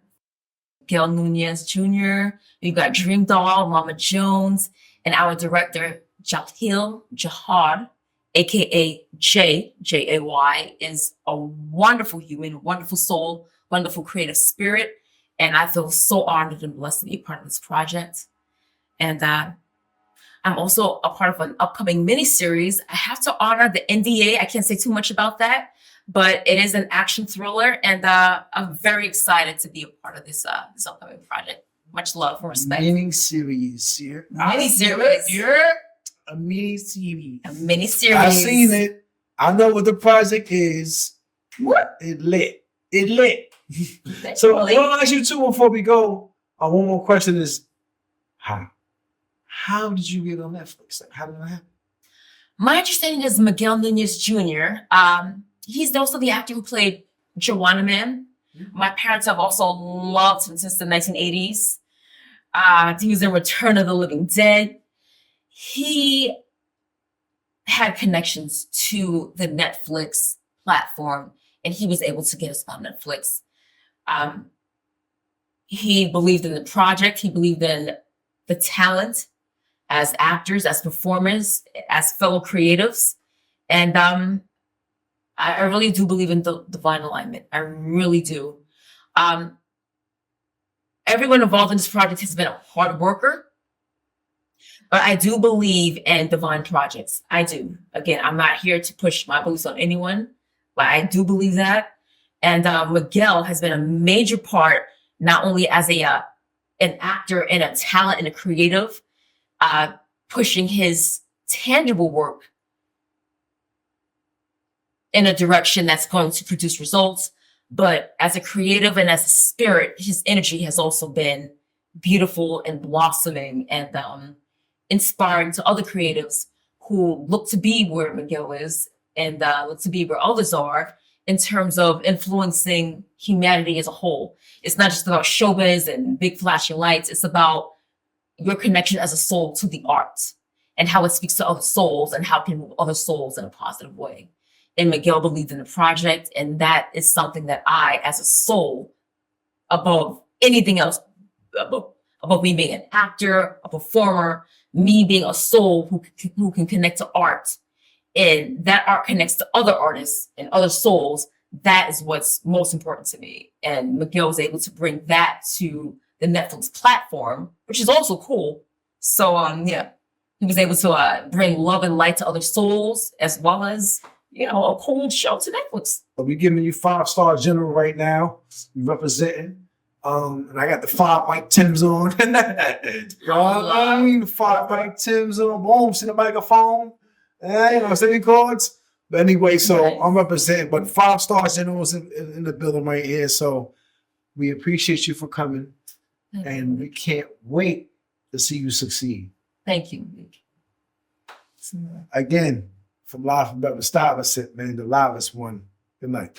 Gail Nunez Jr. We've got Dreamdoll, Mama Jones, and our director, Jahad, aka Jay, is a wonderful human, wonderful soul, wonderful creative spirit. And I feel so honored and blessed to be a part of this project. And I'm also a part of an upcoming miniseries. I have to honor the NDA. I can't say too much about that, but it is an action thriller. And I'm very excited to be a part of this upcoming project. Much love and respect. Mini series here. Mini-series. A mini series. A mini-series. I seen it. I know what the project is. What? It lit. So I want to ask you too before we go. One more question is how did you get on Netflix? Like, how did that happen? My understanding is Miguel Nunez Jr. He's also the actor who played Joanna Man. My parents have also loved him since the 1980s. He was in Return of the Living Dead. He had connections to the Netflix platform, and he was able to get us on Netflix. He believed in the project. He believed in the talent as actors, as performers, as fellow creatives. And I really do believe in the divine alignment. I really do. Everyone involved in this project has been a hard worker, but I do believe in divine projects. I do. Again, I'm not here to push my beliefs on anyone, but I do believe that. And Miguel has been a major part, not only as an actor and a talent and a creative, pushing his tangible work in a direction that's going to produce results. But as a creative and as a spirit, his energy has also been beautiful and blossoming and inspiring to other creatives who look to be where Miguel is and look to be where others are in terms of influencing humanity as a whole. It's not just about showbiz and big flashing lights. It's about your connection as a soul to the art and how it speaks to other souls and how it can move other souls in a positive way. And Miguel believed in the project, and that is something that I, as a soul, above anything else, above me being an actor, a performer, me being a soul who can connect to art, and that art connects to other artists and other souls, that is what's most important to me. And Miguel was able to bring that to the Netflix platform, which is also cool. So, yeah. He was able to bring love and light to other souls, as well as, you know, a cool show to Netflix. So we giving you 5-star general right now. We representing. And I got the 5 white Timbs on. You know what I mean? The 5 white Timbs on. Boom, see the microphone. You know, singing chords. But anyway, so Right. I'm representing. But 5-star generals in the building right here. So we appreciate you for coming. And we can't wait to see you succeed. Thank you. Again, from Live from Bedford, Stuyvesant, man, the livest one. Good night.